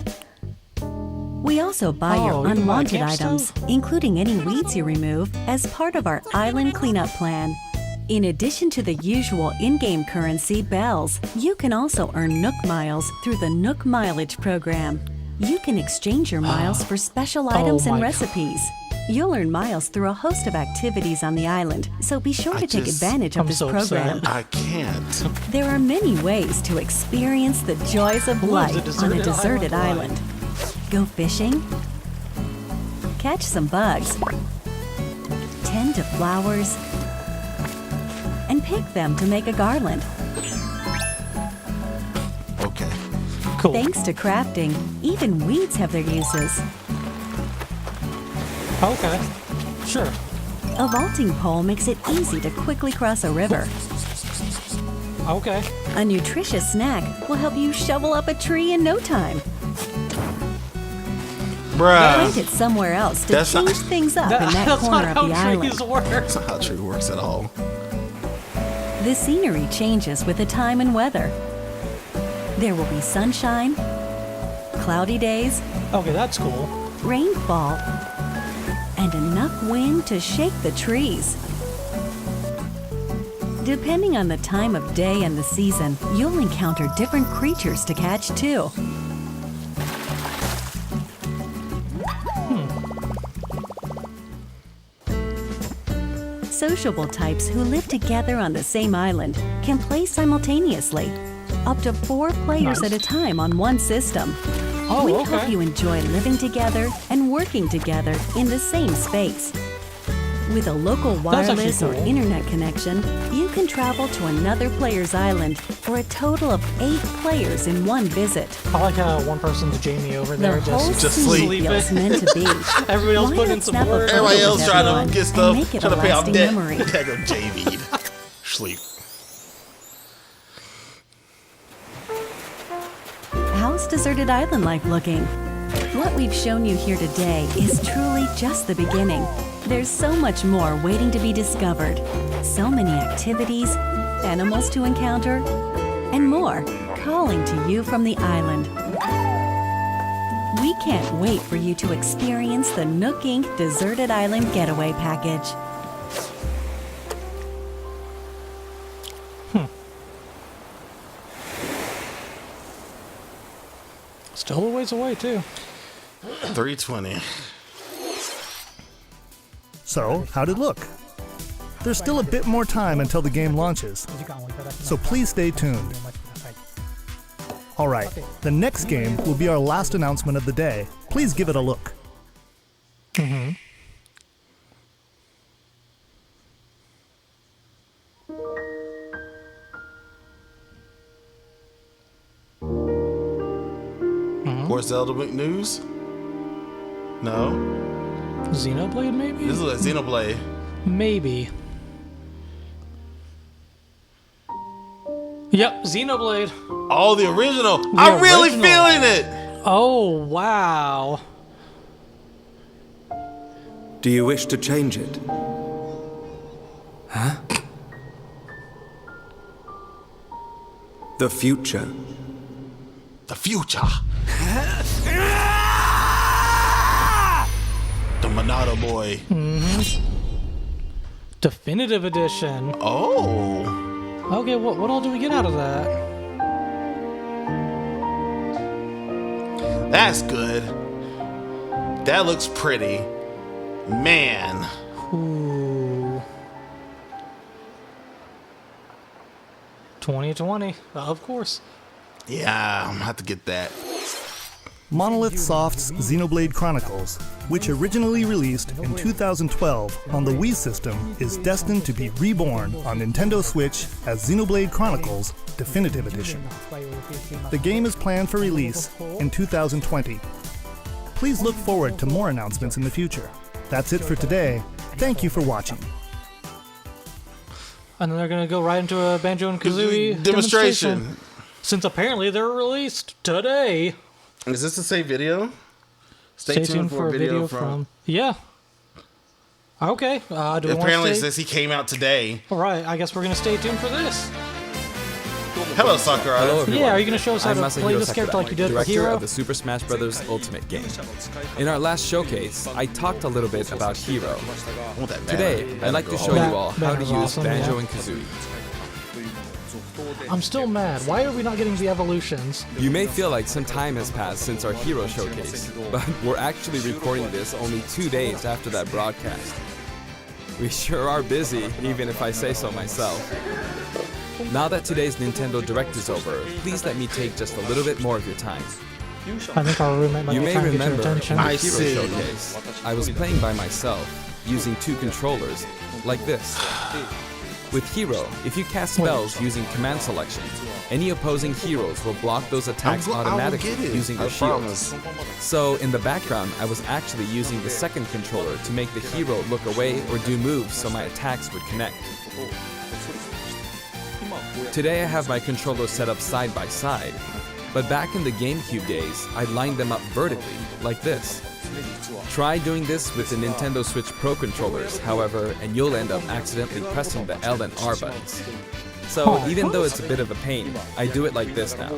We also buy Oh, your you can buy unwanted camp items, stuff? including any weeds you remove, as part of our island cleanup plan. In addition to the usual in-game currency, bells, you can also earn Nook Miles through the Nook Mileage program. You can exchange your miles for special items and my God. recipes. You'll earn miles through a host of activities on the island, so be sure to take just- advantage of I'm this so program. upset. I can't. There are many ways to experience the joys of Who lives life a on a deserted deserted island island. Go fishing, catch some bugs, tend to flowers, and pick them to make a garland. Okay. Cool. Thanks to crafting, even weeds have their uses. Okay. Sure. A vaulting pole makes it easy to quickly cross a river. Okay. A nutritious snack will help you shovel up a tree in no time. Plant Bruh. it somewhere else to That's not- change things up in that That's corner not of the how island. trees work. That's not how tree works at all. The scenery changes with the time and weather. There will be sunshine, cloudy days, Okay, that's cool. rainfall, and enough wind to shake the trees. Depending on the time of day and the season, you'll encounter different creatures to catch too. sociable types who live together on the same island can play simultaneously, up to 4 players at a time on one system. We hope you enjoy living together and working together in the same space. With a local wireless or internet connection, you can travel to another player's island for a total of 8 players in one visit. I like how one person's Jamie over there The whole just scene sleeping. feels meant to be. Everybody else Why putting not in some snap a work. photo Everybody else with trying everyone to get and stuff, make it trying a to pay off lasting debt. memory. Tag of JV. Sleep. How's Deserted Island life looking? What we've shown you here today is truly just the beginning. There's so much more waiting to be discovered. So many activities, animals to encounter, and more calling to you from the island. We can't wait for you to experience the Nook Inc. Deserted Island Getaway Package. Still a ways away, too. 320. So, how'd it look? There's still a bit more time until the game launches, so please stay tuned. Alright, the next game will be our last announcement of the day. Please give it a look. More Zelda news? No. Xenoblade, maybe? This is a Xenoblade. Maybe. Yep, Xenoblade. Oh, the original. I'm really original. feeling it. Oh, wow. Do you wish to change it? Huh? The future. The future. The Monado boy. Definitive Edition. Oh. Okay, what all do we get out of that? That's good. That looks pretty. Man. Ooh. 2020, of course. Yeah, I'm gonna have to get that. Monolith Soft's Xenoblade Chronicles, which originally released in 2012 on the Wii system, is destined to be reborn on Nintendo Switch as Xenoblade Chronicles Definitive Edition. The game is planned for release in 2020. Please look forward to more announcements in the future. That's it for today. Thank you for watching. And then they're gonna go right into a Banjo and Kazooie Demonstration. Since apparently they're released today. Is this the same video? Stay tuned for a video from. Yeah. Okay. Do we Apparently, want to since he came out today. All right. I guess we're gonna stay tuned for this. Hello, Sakurai. Hello, everyone. Yeah. Are you gonna show us how I'm to Masahiro play this Sakurai, character like you did for director Hero? of the Super Smash Bros. Ultimate game. In our last showcase, I talked a little bit about Hero. Today, I'd like to show you all how to use Banjo and Kazooie. I'm still mad. Why are we not getting the evolutions? You may feel like some time has passed since our Hero showcase, but we're actually recording this only 2 days after that broadcast. We sure are busy, even if I say so myself. Now that today's Nintendo Direct is over, please let me take just a little bit more of your time. I think our roommate might You be may trying to get your remember in attention. the Hero showcase, I was playing by myself, using 2 controllers, like this. With Hero, if you cast spells using command selection, any opposing heroes will block those attacks automatically using their shields. So in the background, I was actually using the second controller to make the hero look away or do moves so my attacks would connect. Today I have my controllers set up side by side, but back in the GameCube days, I lined them up vertically, like this. Try doing this with the Nintendo Switch Pro controllers, however, and you'll end up accidentally pressing the L and R buttons. So even though it's a bit of a pain, I do it like this now.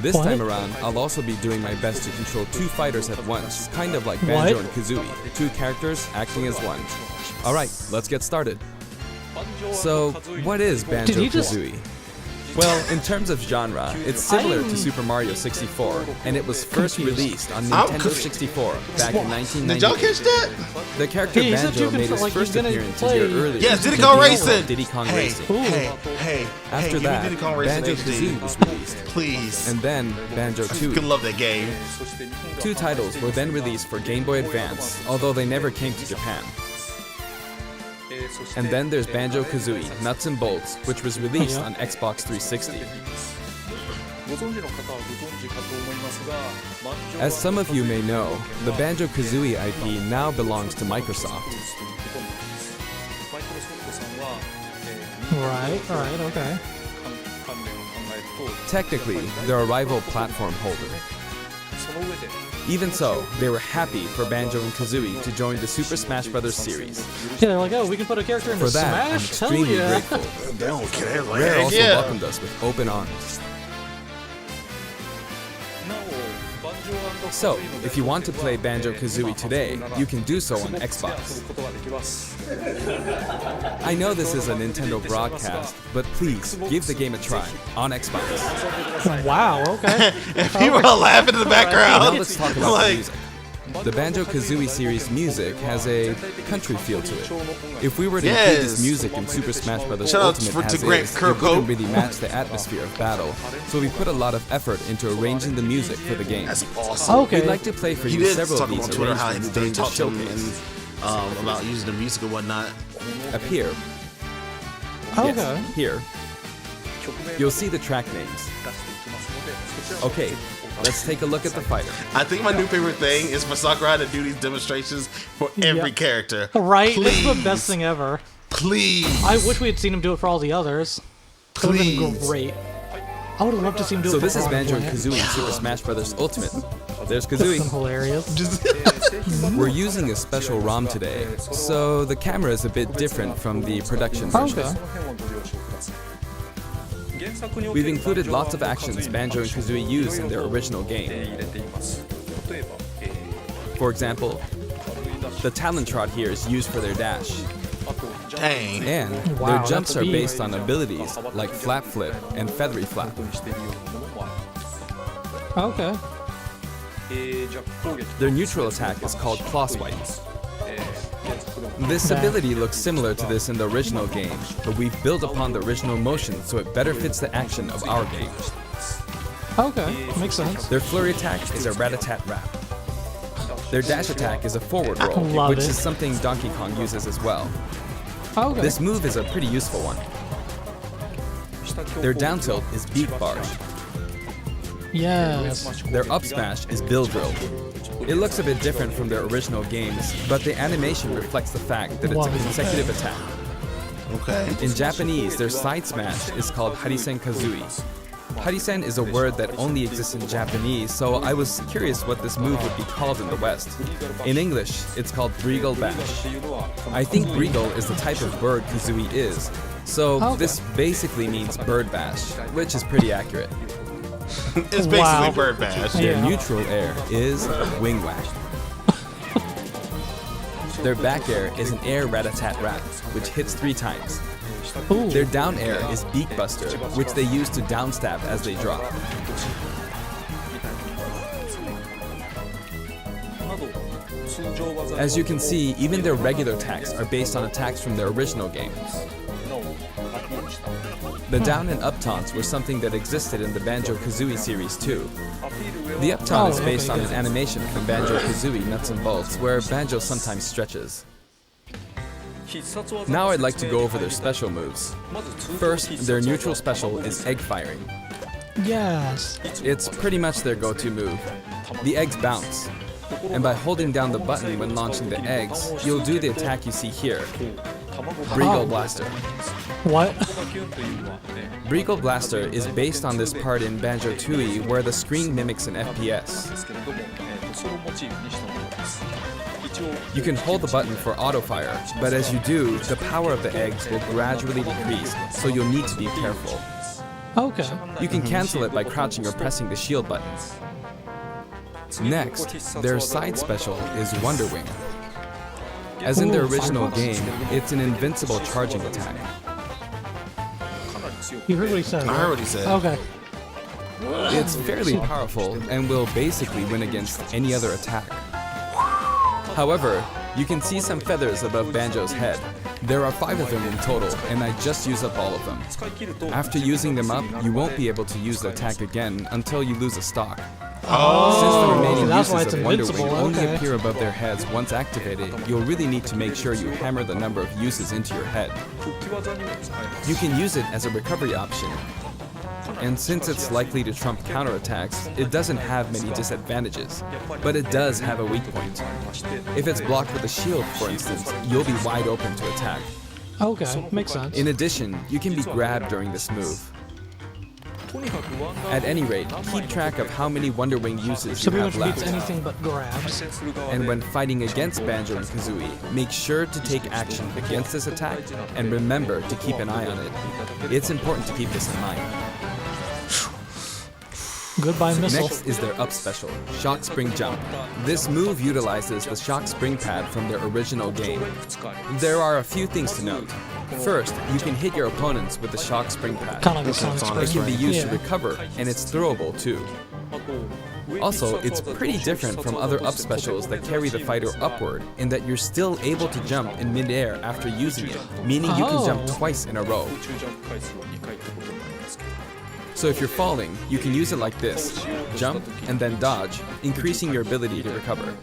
This time around, I'll also be doing my best to control 2 fighters at once, kind of like Banjo and Kazooie, 2 characters acting as one. Alright, let's get started. So, what is Banjo-Kazooie? Well, in terms of genre, it's similar to Super Mario 64, and it was first released on Nintendo 64 back in 1998. Did y'all catch that? The character Yeah, he said Banjo you can made his like, first he's gonna appearance a play- year earlier. Yes, Diddy in Kong the Racing. original Diddy Kong Hey, Racing. hey. After give me that, Diddy Kong Racing Banjo HD. Kazooie was released, Please. and then Banjo I 2. could love that game. 2 titles were then released for Game Boy Advance, although they never came to Japan. And then there's Banjo Kazooie Nuts and Bolts, which was released on Xbox 360. As some of you may know, the Banjo Kazooie IP now belongs to Microsoft. Right, okay. Technically, they're a rival platform holder. Even so, they were happy for Banjo and Kazooie to join the Super Smash Bros. Series. Yeah, they're like, oh, we can put a character in For that, I'm Smash? Hell extremely yeah. grateful. They don't care. Like, Rare also yeah. welcomed us with open arms. So, if you want to play Banjo-Kazooie today, you can do so on Xbox. I know this is a Nintendo broadcast, but please give the game a try on Xbox. Wow, okay. People are laughing in the background. Now let's talk about Like- the music. The Banjo-Kazooie series music has a country feel to it. If we were to include this music in Super Smash Bros. Shout out Ultimate to as Grant is, it Kirkhope. wouldn't really match the atmosphere of battle, so we put a lot of effort into arranging the music for the game. That's awesome. Okay. We'd like to play for He you did several talk of these on Twitter how arrangements they during the talked to him showcase. and about using the music and whatnot. Up here. Okay. Yes, here. You'll see the track names. Okay, let's take a look at the fighter. I think my new favorite thing is for Sakurai to do these demonstrations for every Yeah. character. Right? Please. It's the best thing ever. Please. I wish we had seen him do it for all the others. That would have been Please. great. I would have loved to see him do So it for this is Piranha Banjo and Plant. Kazooie in Super Smash Bros. Ultimate. There's That's Kazooie. hilarious. We're using a special ROM today, so the camera is a bit different from the production version. Okay. We've included lots of actions Banjo and Kazooie use in their original game. For example, the Talon Trot here is used for their dash. Dang. And Wow, their that's jumps are deep. based on abilities like Flap Flip and Feathery Flap. Okay. Their neutral attack is called Claw Swipe. This ability looks similar to this in the original game, but we've built upon the original motion so it better fits the action of our game. Okay. Makes sense. Their flurry attack is a rat-a-tat-rap. Their dash attack is a forward roll, Love which it. is something Donkey Kong uses as well. Okay. This move is a pretty useful one. Their down tilt is Beak Barge. Yes. Their up smash is Bill Drill. It looks a bit different from their original games, but the animation reflects the fact that it's a consecutive attack. Okay. In Japanese, their side smash is called Harisen Kazooie. Harisen is a word that only exists in Japanese, so I was curious what this move would be called in the West. In English, it's called Breagle Bash. I think Breagle is the type of bird Kazooie is, so Okay. this basically means bird bash, which is pretty accurate. It's basically Wow. Bird Bash. Their Yeah. neutral air is Wing Whack. Their back air is an air rat-a-tat-rat, which hits 3 times. Ooh. Their down air is Beak Buster, which they use to downstab as they drop. As you can see, even their regular attacks are based on attacks from their original game. The down and up taunts were something that existed in the Banjo-Kazooie series too. The up taunt is based on an animation from Banjo-Kazooie Nuts and Bolts, where Banjo sometimes stretches. Now I'd like to go over their special moves. First, their neutral special is egg firing. Yes. It's pretty much their go-to move. The eggs bounce, and by holding down the button when launching the eggs, you'll do the attack you see here, Breagle Blaster. What? Breagle Blaster is based on this part in Banjo-Tooie where the screen mimics an FPS. You can hold the button for auto-fire, but as you do, the power of the eggs will gradually decrease, so you'll need to be careful. Okay. You can cancel it by crouching or pressing the shield button. Next, their side special is Wonder Wing. As in their original game, it's an invincible charging attack. You heard what he said. I heard what he said. Okay. It's fairly powerful and will basically win against any other attack. However, you can see some feathers above Banjo's head. There are 5 of them in total, and I just used up all of them. After using them up, you won't be able to use the attack again until you lose a stock. Since the remaining that's why uses it's of Wonder Wing invincible, only okay. appear above their heads once activated, you'll really need to make sure you hammer the number of uses into your head. You can use it as a recovery option. And since it's likely to trump counterattacks, it doesn't have many disadvantages, but it does have a weak point. If it's blocked with a shield, for instance, you'll be wide open to attack. Okay, makes sense. In addition, you can be grabbed during this move. At any rate, keep track of how many Wonder Wing uses So you pretty have much beats left. anything but grabs. And when fighting against Banjo and Kazooie, make sure to take action against this attack and remember to keep an eye on it. It's important to keep this in mind. Goodbye, missile. Next is their up special, Shock Spring Jump. This move utilizes the Shock Spring pad from their original game. There are a few things to note. First, you can hit your opponents with the Shock Spring pad. Kind of like a Sonic It Spring. can be used to Yeah. recover, and it's throwable too. Also, it's pretty different from other up specials that carry the fighter upward in that you're still able to jump in midair after using it, meaning you can jump twice in a row. So if you're falling, you can use it like this, jump and then dodge, increasing your ability to recover.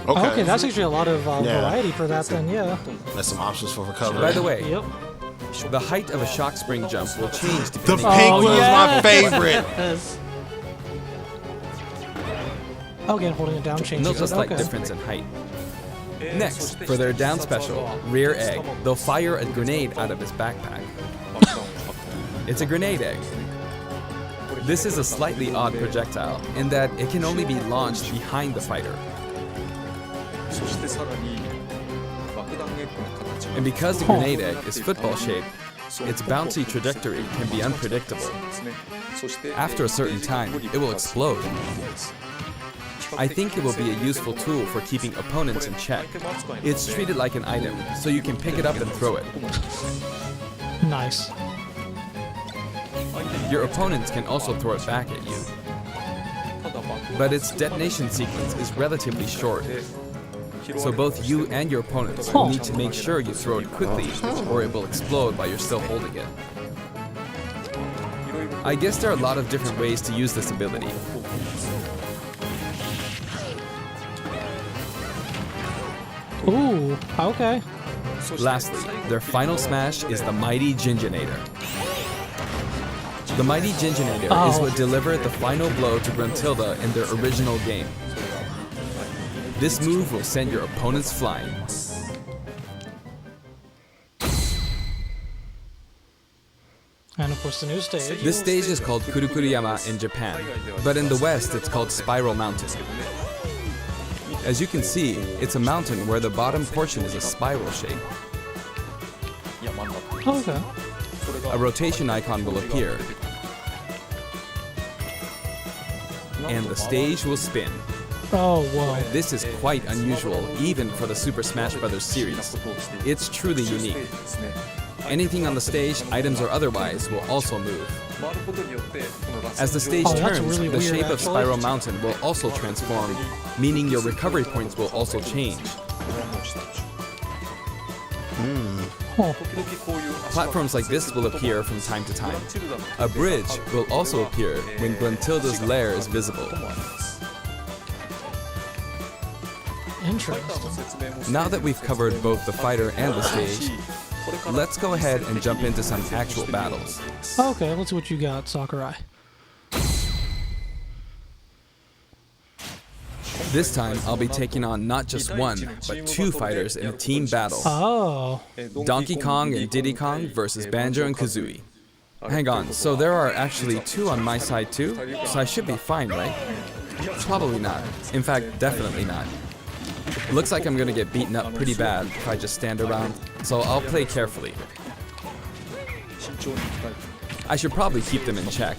Okay, that's actually a lot of variety for that then, yeah. That's some options for recovery. By the way, Yep. the height of a Shock Spring jump will change The depending pink on one is my favorite. Yes. Okay, and holding it down changes no just it. slight Okay. difference in height. Next, for their down special, Rear Egg, they'll fire a grenade out of his backpack. It's a grenade egg. This is a slightly odd projectile in that it can only be launched behind the fighter. And because the grenade egg is football shaped, its bouncy trajectory can be unpredictable. After a certain time, it will explode. I think it will be a useful tool for keeping opponents in check. It's treated like an item, so you can pick it up and throw it. Nice. Your opponents can also throw it back at you. But its detonation sequence is relatively short. So both you and your opponents will need to make sure you throw it quickly, or it will explode while you're still holding it. I guess there are a lot of different ways to use this ability. Ooh, okay. Lastly, their final smash is the Mighty Ginginator. The Mighty Ginginator is what delivered the final blow to Gruntilda in their original game. This move will send your opponents flying. And of course the new stage. This stage is called Kurukuruyama in Japan, but in the West it's called Spiral Mountain. As you can see, it's a mountain where the bottom portion is a spiral shape. Okay. A rotation icon will appear, and the stage will spin. Oh, whoa. This is quite unusual, even for the Super Smash Bros. Series. It's truly unique. Anything on the stage, items or otherwise, will also move. As the stage that's turns, really the weird, shape of actually. Spiral Mountain will also transform, meaning your recovery points will also change. Oh. Platforms like this will appear from time to time. A bridge will also appear when Gruntilda's lair is visible. Interesting. Now that we've covered both the fighter and the stage, let's go ahead and jump into some actual battles. Okay, let's see what you got, Sakurai. This time, I'll be taking on not just one, but two fighters in a team battle. Oh. Donkey Kong and Diddy Kong versus Banjo and Kazooie. Hang on, so there are actually two on my side too? So I should be fine, right? Probably not. In fact, definitely not. Looks like I'm gonna get beaten up pretty bad if I just stand around, so I'll play carefully. I should probably keep them in check.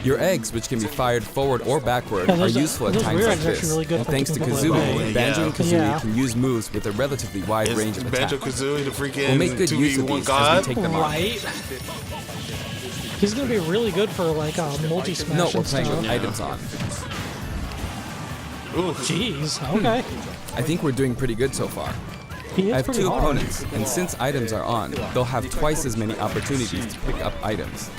Your eggs, which can be fired forward or backward, Yeah, are those useful at those times rear like eggs are actually this. really good And for thanks to keeping people Kazooie, away. Banjo and Kazooie Yeah. can use moves with a relatively wide range of attack. Banjo Kazooie, the freaking We'll make good use of 2v1 these god. as we take them on. Right. He's gonna be really good for like multi smash. No, we're and playing stuff. with items on. Jeez. Okay. I think we're doing pretty good so far. He is I have pretty 2 hard. opponents, and since items are on, they'll have twice as many opportunities to pick up items.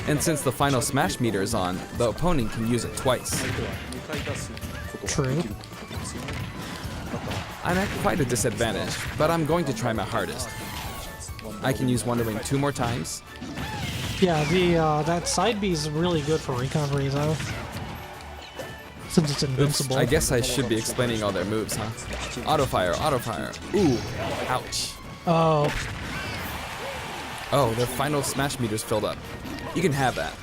And since the final smash meter is on, the opponent can use it twice. True. I'm at quite a disadvantage, but I'm going to try my hardest. I can use Wonder Wing 2 more times. Yeah, the that side B is really good for recovery though. Since it's invincible. I guess I should be explaining all their moves, huh? Auto fire, auto fire. Ooh, ouch. Oh, Oh, their final smash meter's filled up. You can have that.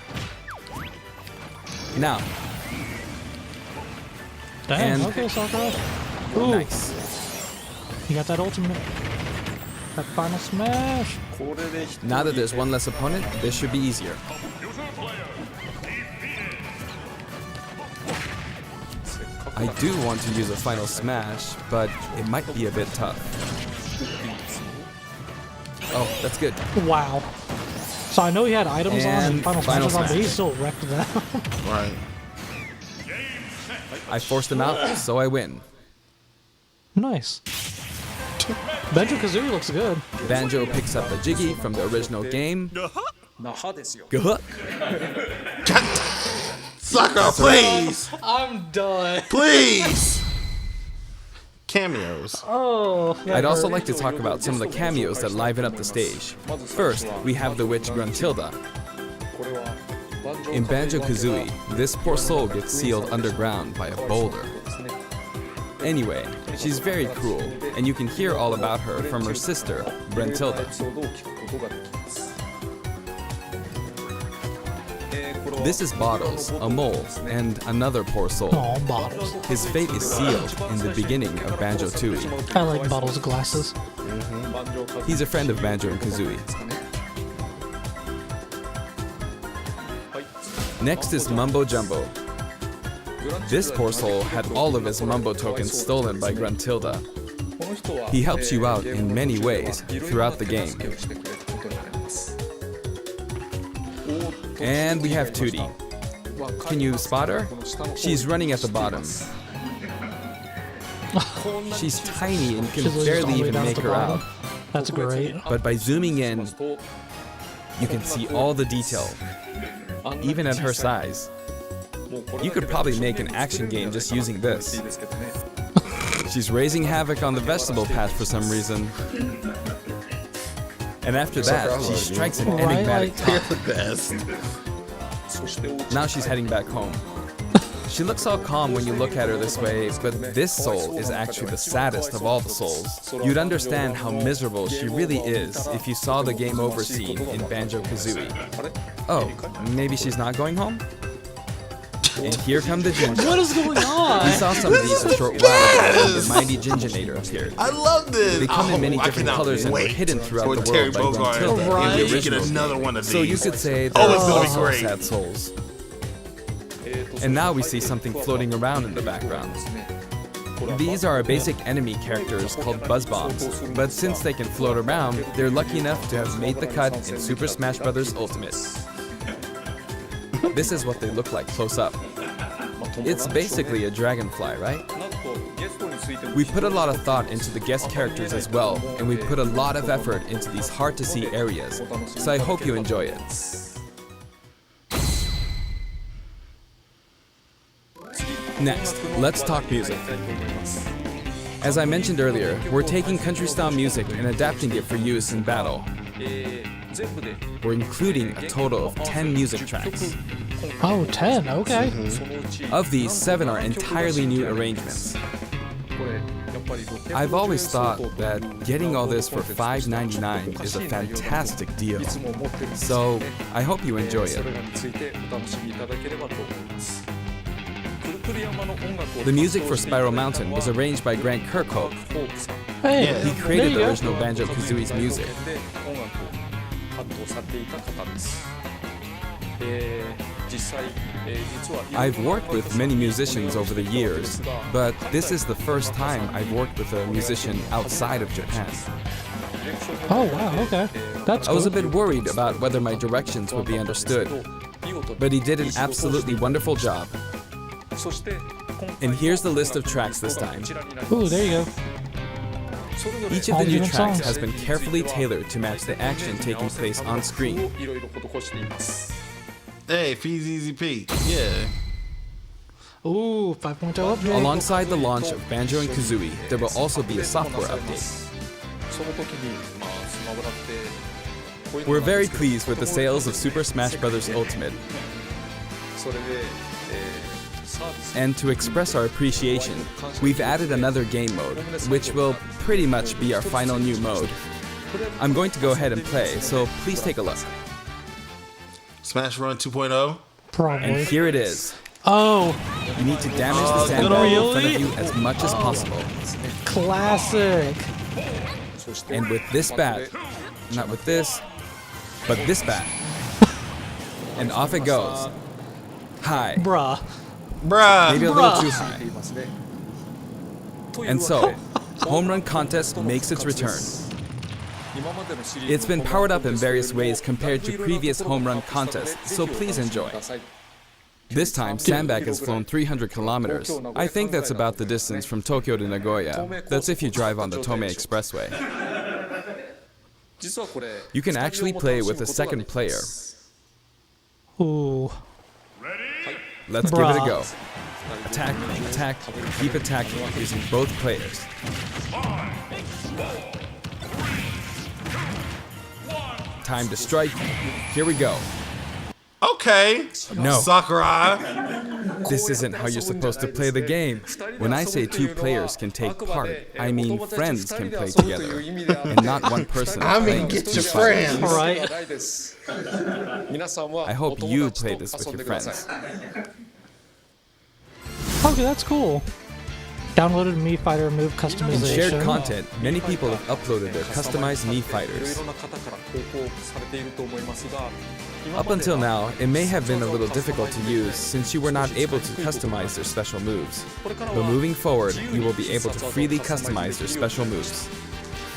Now, damn. And- Okay, Sakura. Ooh, nice. you got that ultimate. That final smash. Now that there's one less opponent, this should be easier. I do want to use a final smash, but it might be a bit tough. Oh, that's good. Wow. So I know he had items on and And final final smashes on, but he smash. still wrecked them. Right. I forced him out, so I win. Nice. Banjo Kazooie looks good. Banjo picks up a Jiggy from the original game. Guh. Sakura, please! I'm done. Please! Cameos. Oh. I'd also like to talk about some of the cameos that liven up the stage. First, we have the witch Gruntilda. In Banjo-Kazooie, this poor soul gets sealed underground by a boulder. Anyway, she's very cruel, and you can hear all about her from her sister, Gruntilda. This is Bottles, a mole, and another poor soul. Oh, Bottles. His fate is sealed in the beginning of Banjo-Tooie. I like Bottles' glasses. He's a friend of Banjo and Kazooie. Next is Mumbo Jumbo. This poor soul had all of his Mumbo tokens stolen by Gruntilda. He helps you out in many ways throughout the game. And we have Tootie. Can you spot her? She's running at the bottom. She's tiny and can She's just barely all the way even down at make the her bottom. out. That's great. But by zooming in, you can see all the detail, even at her size. You could probably make an action game just using this. She's raising havoc on the vegetable patch for some reason. And after that, she strikes an enigmatic top. the best. Now she's heading back home. She looks all calm when you look at her this way, but this soul is actually the saddest of all the souls. You'd understand how miserable she really is if you saw the game over scene in Banjo-Kazooie. Oh, maybe she's not going home? And here come the Ginger. What is going on? We saw some of these a short while ago when the mighty Ginginator appeared. I love this. They come in many I different cannot colors and were wait hidden throughout for the Terry world by Bogard Gruntilda Right. in the and we original get another game. one of these. So you could say Oh, there it's are gonna be also great. sad souls. And now we see something floating around in the background. These are our basic enemy characters called Buzz Bombs, but since they can float around, they're lucky enough to have made the cut in Super Smash Bros. Ultimate. This is what they look like close up. It's basically a dragonfly, right? We put a lot of thought into the guest characters as well, and we put a lot of effort into these hard-to-see areas, so I hope you enjoy it. Next, let's talk music. As I mentioned earlier, we're taking country-style music and adapting it for use in battle. We're including a total of 10 music tracks. Oh, 10. Okay. Of these, 7 are entirely new arrangements. I've always thought that getting all this for $5.99 is a fantastic deal. So, I hope you enjoy it. The music for Spiral Mountain was arranged by Grant Kirkhope. Hey, He there created you the go. original Banjo-Kazooie's music. I've worked with many musicians over the years, but this is the first time I've worked with a musician outside of Japan. Oh wow, okay. That's I was a cool. bit worried about whether my directions would be understood, but he did an absolutely wonderful job. And here's the list of tracks this time. Ooh, there you go. Each of All the new different tracks songs. has been carefully tailored to match the action taking place on screen. Hey, Fee's Easy Pete. Yeah. Ooh, 5.0 update. Alongside the launch of Banjo and Kazooie, there will also be a software update. We're very pleased with the sales of Super Smash Bros. Ultimate. And to express our appreciation, we've added another game mode, which will pretty much be our final new mode. I'm going to go ahead and play, so please take a look. Smash Run 2.0. Probably. And here it is. Oh, You need to damage the sandbag in front of you as much as possible. classic. And with this bat, not with this, but this bat. And off it goes. High. Bruh. Bruh. Maybe a little too high. And so, Home Run Contest makes its return. It's been powered up in various ways compared to previous Home Run Contests, so please enjoy. This time, Sandbag has flown 300 kilometers. I think that's about the distance from Tokyo to Nagoya. That's if you drive on the Tomei Expressway. You can actually play with a second player. Ooh. Let's give it a go. Attack, attack, keep attacking using both players. Time to strike. Here we go. Okay. No. Sakurai. This isn't how you're supposed to play the game. When I say two players can take part, I mean friends can play together, and not one person. playing with two fighters. Right. I hope you play this with your friends. Okay, that's cool. Downloaded Mii Fighter move In customization. shared content, many people have uploaded their customized Mii Fighters. Up until now, it may have been a little difficult to use since you were not able to customize their special moves. But moving forward, you will be able to freely customize their special moves.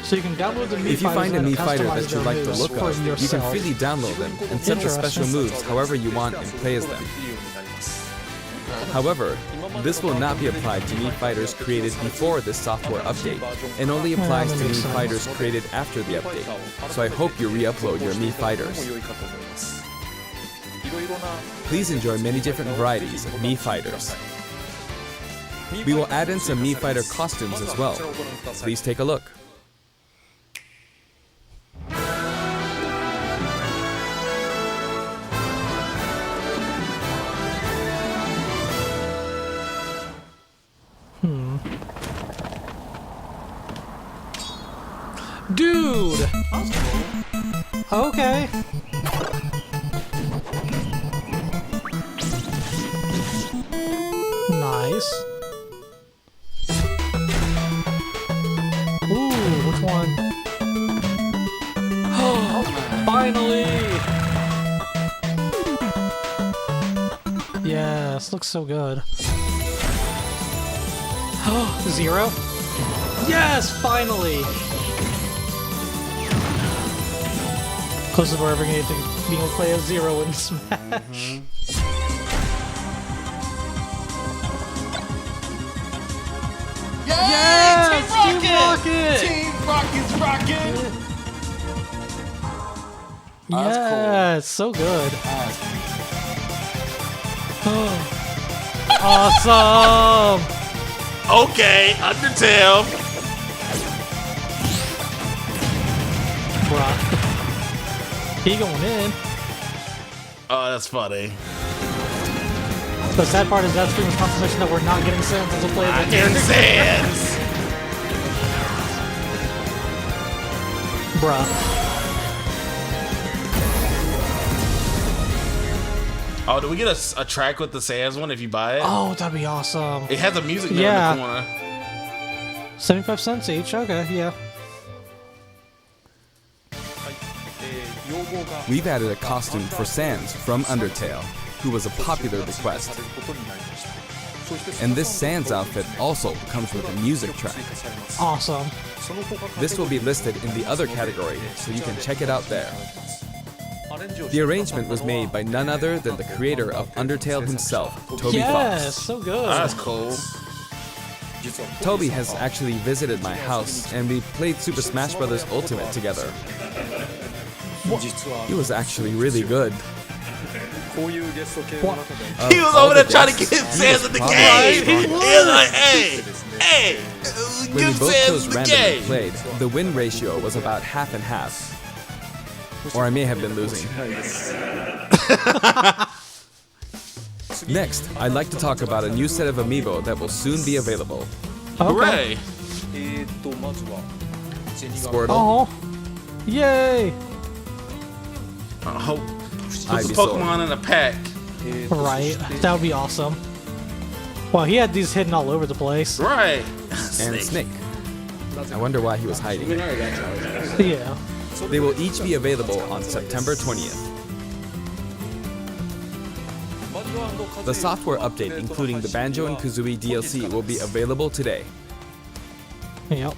So you can download the Mii If you Fighters find a and Mii Fighter customize that you their like the moves look for of, you can yourself. freely download them and set the special Interesting. moves however you want and play as them. However, this will not be applied to Mii Fighters created before this software update, and only applies to that makes Mii sense. Fighters created after the update. So I hope you re-upload your Mii Fighters. Please enjoy many different varieties of Mii Fighters. We will add in some Mii Fighter costumes as well. Please take a look. Dude! Okay. Nice. Ooh, which one? Finally! Yes, looks so good. Zero? Yes, finally! Closest we're ever going to get to being able to play a Zero in Smash. Yes! Team Rocket! Team Rocket's rocking. Yeah, it's so good. Awesome! Okay, Undertale. Bruh. He going in. Oh, that's funny. The sad part is that stream is confirmation that we're not getting Sans as a playable character. Sans. Bruh. Oh, do we get a track with the Sans one if you buy it? Oh, that'd be awesome. It has a music note Yeah. in the corner. 75 cents each. Okay, yeah. We've added a costume for Sans from Undertale. who was a popular request. And this Sans outfit also comes with a music track. Awesome. This will be listed in the other category, so you can check it out there. The arrangement was made by none other than the creator of Undertale himself, Toby Yes, Fox. so good. That's cool. Toby has actually visited my house, and we played Super Smash Bros. Ultimate together. He was actually really good. He was over there trying to get Sans in the game. He was like, hey, When give we both Sans chose the randomly game. played, the win ratio was about half and half. Or I may have been losing. Next, I'd like to talk about a new set of amiibo that will soon be available. Hooray! Squirtle, Oh, yay! I hope put Ivysaur. the Pokemon in a pack. Right, that would be awesome. Well, he had these hidden all over the place. Right. and Snake. I wonder why he was hiding. Yeah. They will each be available on September 20th. The software update, including the Banjo and Kazooie DLC, will be available today. Yep.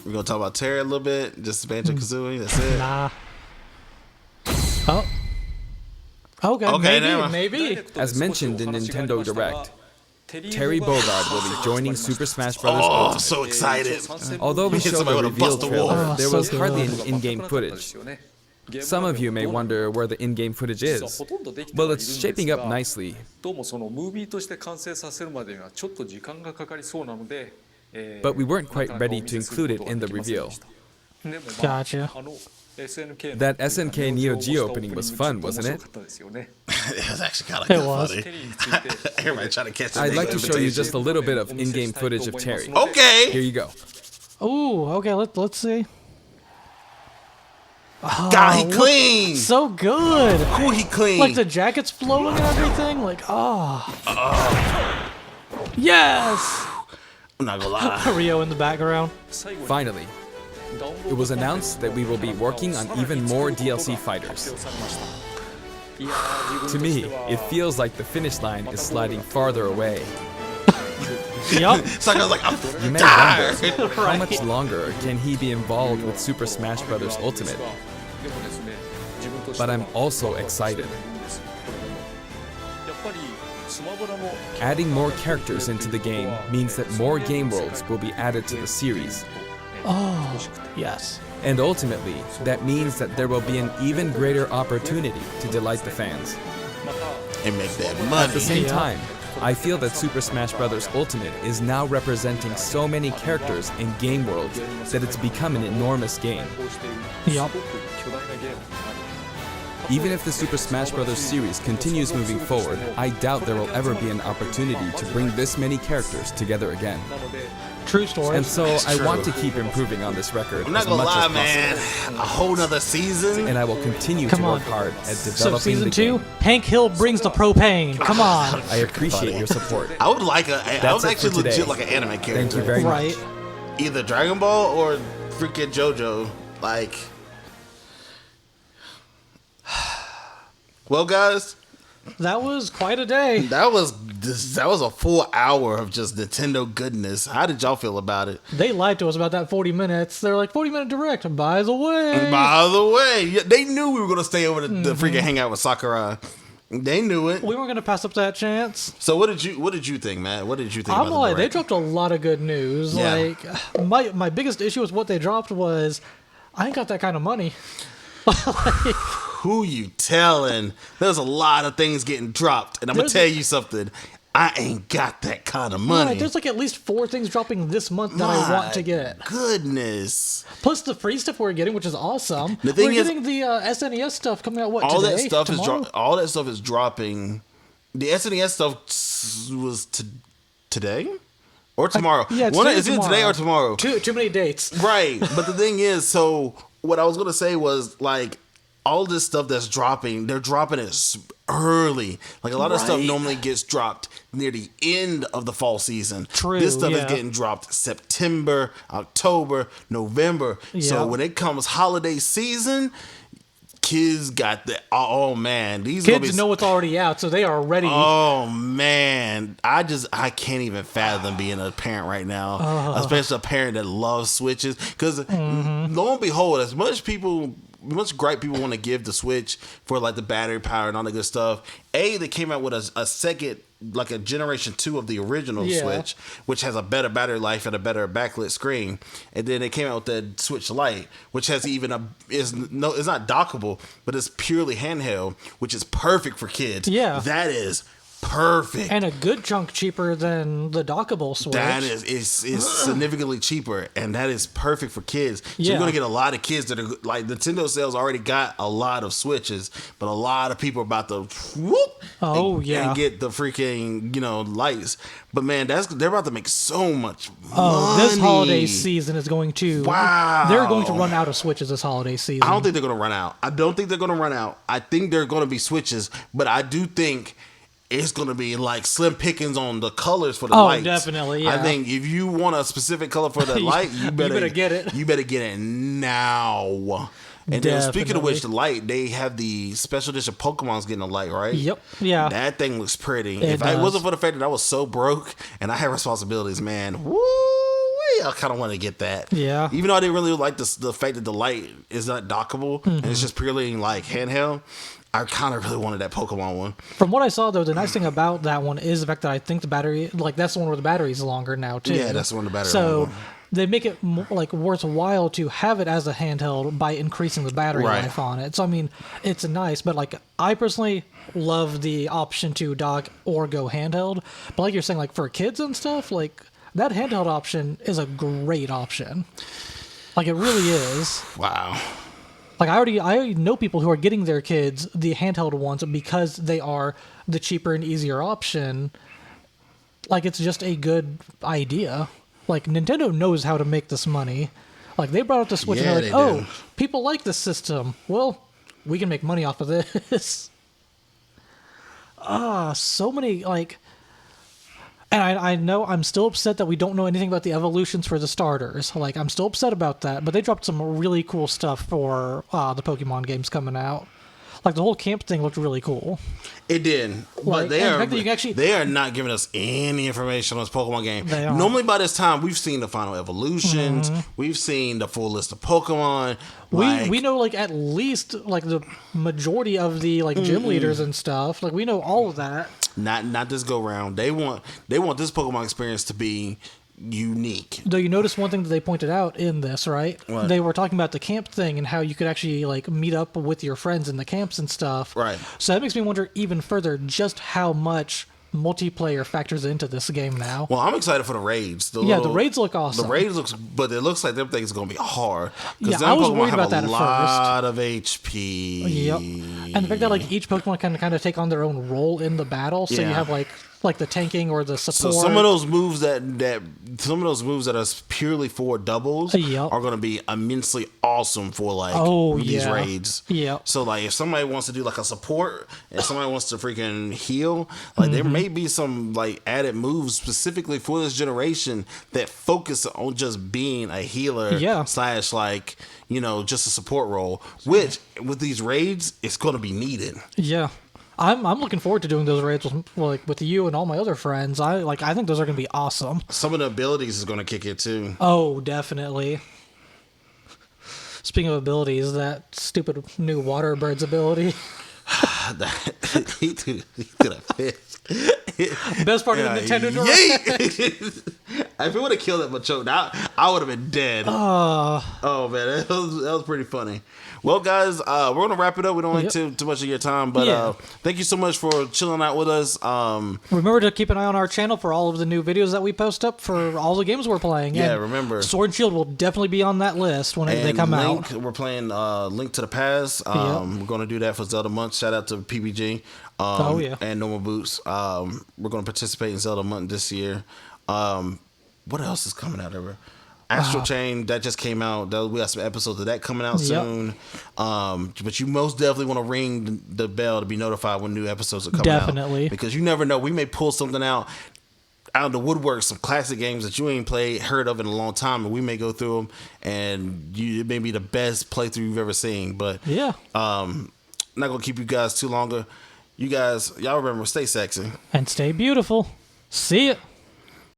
We're gonna talk about Terry a little bit, just Banjo Kazooie. That's it. Nah. Oh. Okay, Okay, maybe, never mind. maybe. As mentioned in Nintendo Direct, Terry Bogard will be joining Super Smash Bros. Oh, I'm Ultimate. so excited. Although we Hit showed somebody the with a reveal bust a trailer, wall. there so was hardly good. any in-game footage. Some of you may wonder where the in-game footage is. Well, it's shaping up nicely. どうもそのムービーとして完成させるまでにはちょっと時間がかかりそうなので、But we weren't quite ready to include it in the reveal. Gotcha. That SNK Neo Geo opening was fun, wasn't it? It was actually kind It of was. funny. Everybody trying to catch the I'd like to show you invitation. just a little bit of in-game footage of Terry. Here Okay. you go. Ooh, okay, let's see. God, he clean. So good. Who he clean? Like the jacket's flowing and everything. Like, yes. I'm not gonna lie. Rio in the background. Finally, it was announced that we will be working on even more DLC fighters. To me, it feels like the finish line is sliding farther away. Yup. So I was like, I'm You may tired. wonder, how much longer can he be involved with Super Smash Bros. Ultimate? But I'm also excited. Adding more characters into the game means that more game worlds will be added to the series. Oh, yes. And ultimately, that means that there will be an even greater opportunity to delight the fans. And make that At money. the same time, I feel that Super Smash Bros. Ultimate is now representing so many characters and game worlds that it's become an enormous game. Yup. Even if the Super Smash Bros. Series continues moving forward, I doubt there will ever be an opportunity to bring this many characters together again. True story. And so I want to keep improving on this record I'm not as gonna much lie, as man. possible. A whole nother season. And I will continue Come to work on. hard at So developing season the 2, game. Hank Hill brings the propane. Come on. I appreciate your support. I would like I That's would it for actually legit today. like an anime character. Thank you very Right. much. Either Dragon Ball or freaking JoJo. Like, well, guys, That was quite a day. that was a full hour of just Nintendo goodness. How did y'all feel about it? They lied to us about that 40 minutes. They're like, 40-minute direct. By the way. By the way, yeah, they knew we were gonna stay over the freaking hangout with Sakurai. They knew it. We weren't going to pass up that chance. So what did you think, Matt? What did you think I'm about like, the they direct? dropped a lot of good news. Yeah. Like, my biggest issue with what they dropped was, I ain't got that kind of money. Who you telling? There's a lot of things getting dropped, and I'm gonna There's- tell you something. I ain't got that kind of money. Right, there's like at least 4 things dropping this month that I want to get. Goodness. Plus the free stuff we're getting, which is awesome. The thing we're is- getting the SNES stuff coming out. What All today? that stuff Tomorrow? all that stuff is dropping. The SNES stuff was today or tomorrow. Yeah, it's Is it today or tomorrow? Too many dates. Right, but the thing is, so what I was gonna say was like all this stuff that's dropping, they're dropping it early. Like a lot of stuff normally gets dropped near the end of the fall season. True, This stuff is yeah. getting dropped September, October, November. Yeah. So when it comes holiday season, kids got the oh man, these Kids gonna be, know it's already out, so they are ready. Oh man, I can't even fathom being a parent right now, especially a parent that loves Switches. Because lo and behold, as much gripe people want to give the Switch for like the battery power and all that good stuff, they came out with a second, like a generation 2 of the original Switch, which has a better battery life and a better backlit screen. And then they came out with the Switch Lite, which has it's not dockable, but it's purely handheld, which is perfect for kids. Yeah. That is perfect. And a good chunk cheaper than the dockable Switch. That is significantly cheaper, and that is perfect for kids. So Yeah. you're gonna get a lot of kids that are like Nintendo sales already got a lot of Switches, but a lot of people are about to whoop and get the freaking lights. But man, they're about to make so much money. This holiday season is going to Wow. They're going to run out of Switches this holiday season. I don't think they're gonna run out. I think they're gonna be Switches, but I do think it's going to be like slim pickings on the colors for the lights. Oh, definitely, yeah. I think if you want a specific color for the light, you better get it. You better get it now. And then speaking of which, the light, they have the special edition Pokemon's getting a light, right? Yep. Yeah. That thing looks pretty. It If it wasn't for the fact that I was so broke and I had responsibilities, man, woo, I kind of want to get that. Yeah. Even though I didn't really like the fact that the light is not dockable and it's just purely like handheld, I kind of really wanted that Pokemon one. From what I saw, though, the nice thing about that one is the fact that I think the battery, like, that's the one where the battery's longer now, too. Yeah, that's the one the battery. So they make it more, like, worthwhile to have it as a handheld by increasing the battery life on it. So I mean, it's nice, but like, I personally love the option to dock or go handheld. But like you're saying, like for kids and stuff, like that handheld option is a great option. Like it really is. Wow. Like I already know people who are getting their kids the handheld ones because they are the cheaper and easier option. Like it's just a good idea. Like Nintendo knows how to make this money. Like they brought up the Switch and they're like, oh, people like this system. Well, we can make money off of this. So many like. And I know I'm still upset that we don't know anything about the evolutions for the starters. Like, I'm still upset about that. But they dropped some really cool stuff for the Pokemon games coming out. Like, the whole camp thing looked really cool. It did. Like, But they are not giving us any information on this Pokemon game. Normally by this time, we've seen the final evolutions. We've seen the full list of Pokemon. We know, like, at least, like, the majority of the, like, gym leaders and stuff. Like, we know all of that. Not this go round. They want this Pokemon experience to be unique. Though you notice one thing that they pointed out in this, right? What? They were talking about the camp thing and how you could actually like meet up with your friends in the camps and stuff. Right. So that makes me wonder even further just how much multiplayer factors into this game now. Well, I'm excited for the raids. The raids look awesome. The raids but it looks like them things are going to be hard. Yeah, I was worried about that a at lot of HP. Yep. And the fact that like each Pokemon can kind of take on their own role in the battle, so you have like the tanking or the support. So some of those moves that are purely for doubles are going to be immensely awesome for like these raids. Yeah. So like if somebody wants to do like a support and somebody wants to freaking heal, like there may be some like added moves specifically for this generation that focus on just being a healer / like, you know, just a support role, which with these raids it's going to be needed. Yeah. I'm looking forward to doing those raids with you and all my other friends. I think those are going to be awesome. Some of the abilities is going to kick it too. Oh, definitely. Speaking of abilities, that stupid new water bird's ability. he did a fish. Best part of the Nintendo Direct. If it would have killed that Machoke, I would have been dead. Oh man, that was pretty funny. Well, guys, we're gonna wrap it up. We don't like too much of your time, but thank you so much for chilling out with us. Remember to keep an eye on our channel for all of the new videos that we post up for all the games we're playing. Yeah, and remember, Sword and Shield will definitely be on that list when they come out. We're playing Link to the Past. We're gonna do that for Zelda Month. Shout out to PBG. And Normal Boots. We're gonna participate in Zelda Month this year. What else is coming out of it? Astral Chain that just came out. We got some episodes of that coming out soon. But you most definitely want to ring the bell to be notified when new episodes are coming out. Definitely. Because you never know. We may pull something out of the woodwork, some classic games that you ain't heard of in a long time, and we may go through them, and it may be the best playthrough you've ever seen. But I'm not gonna keep you guys too longer. You guys, y'all remember, stay sexy and stay beautiful. See ya.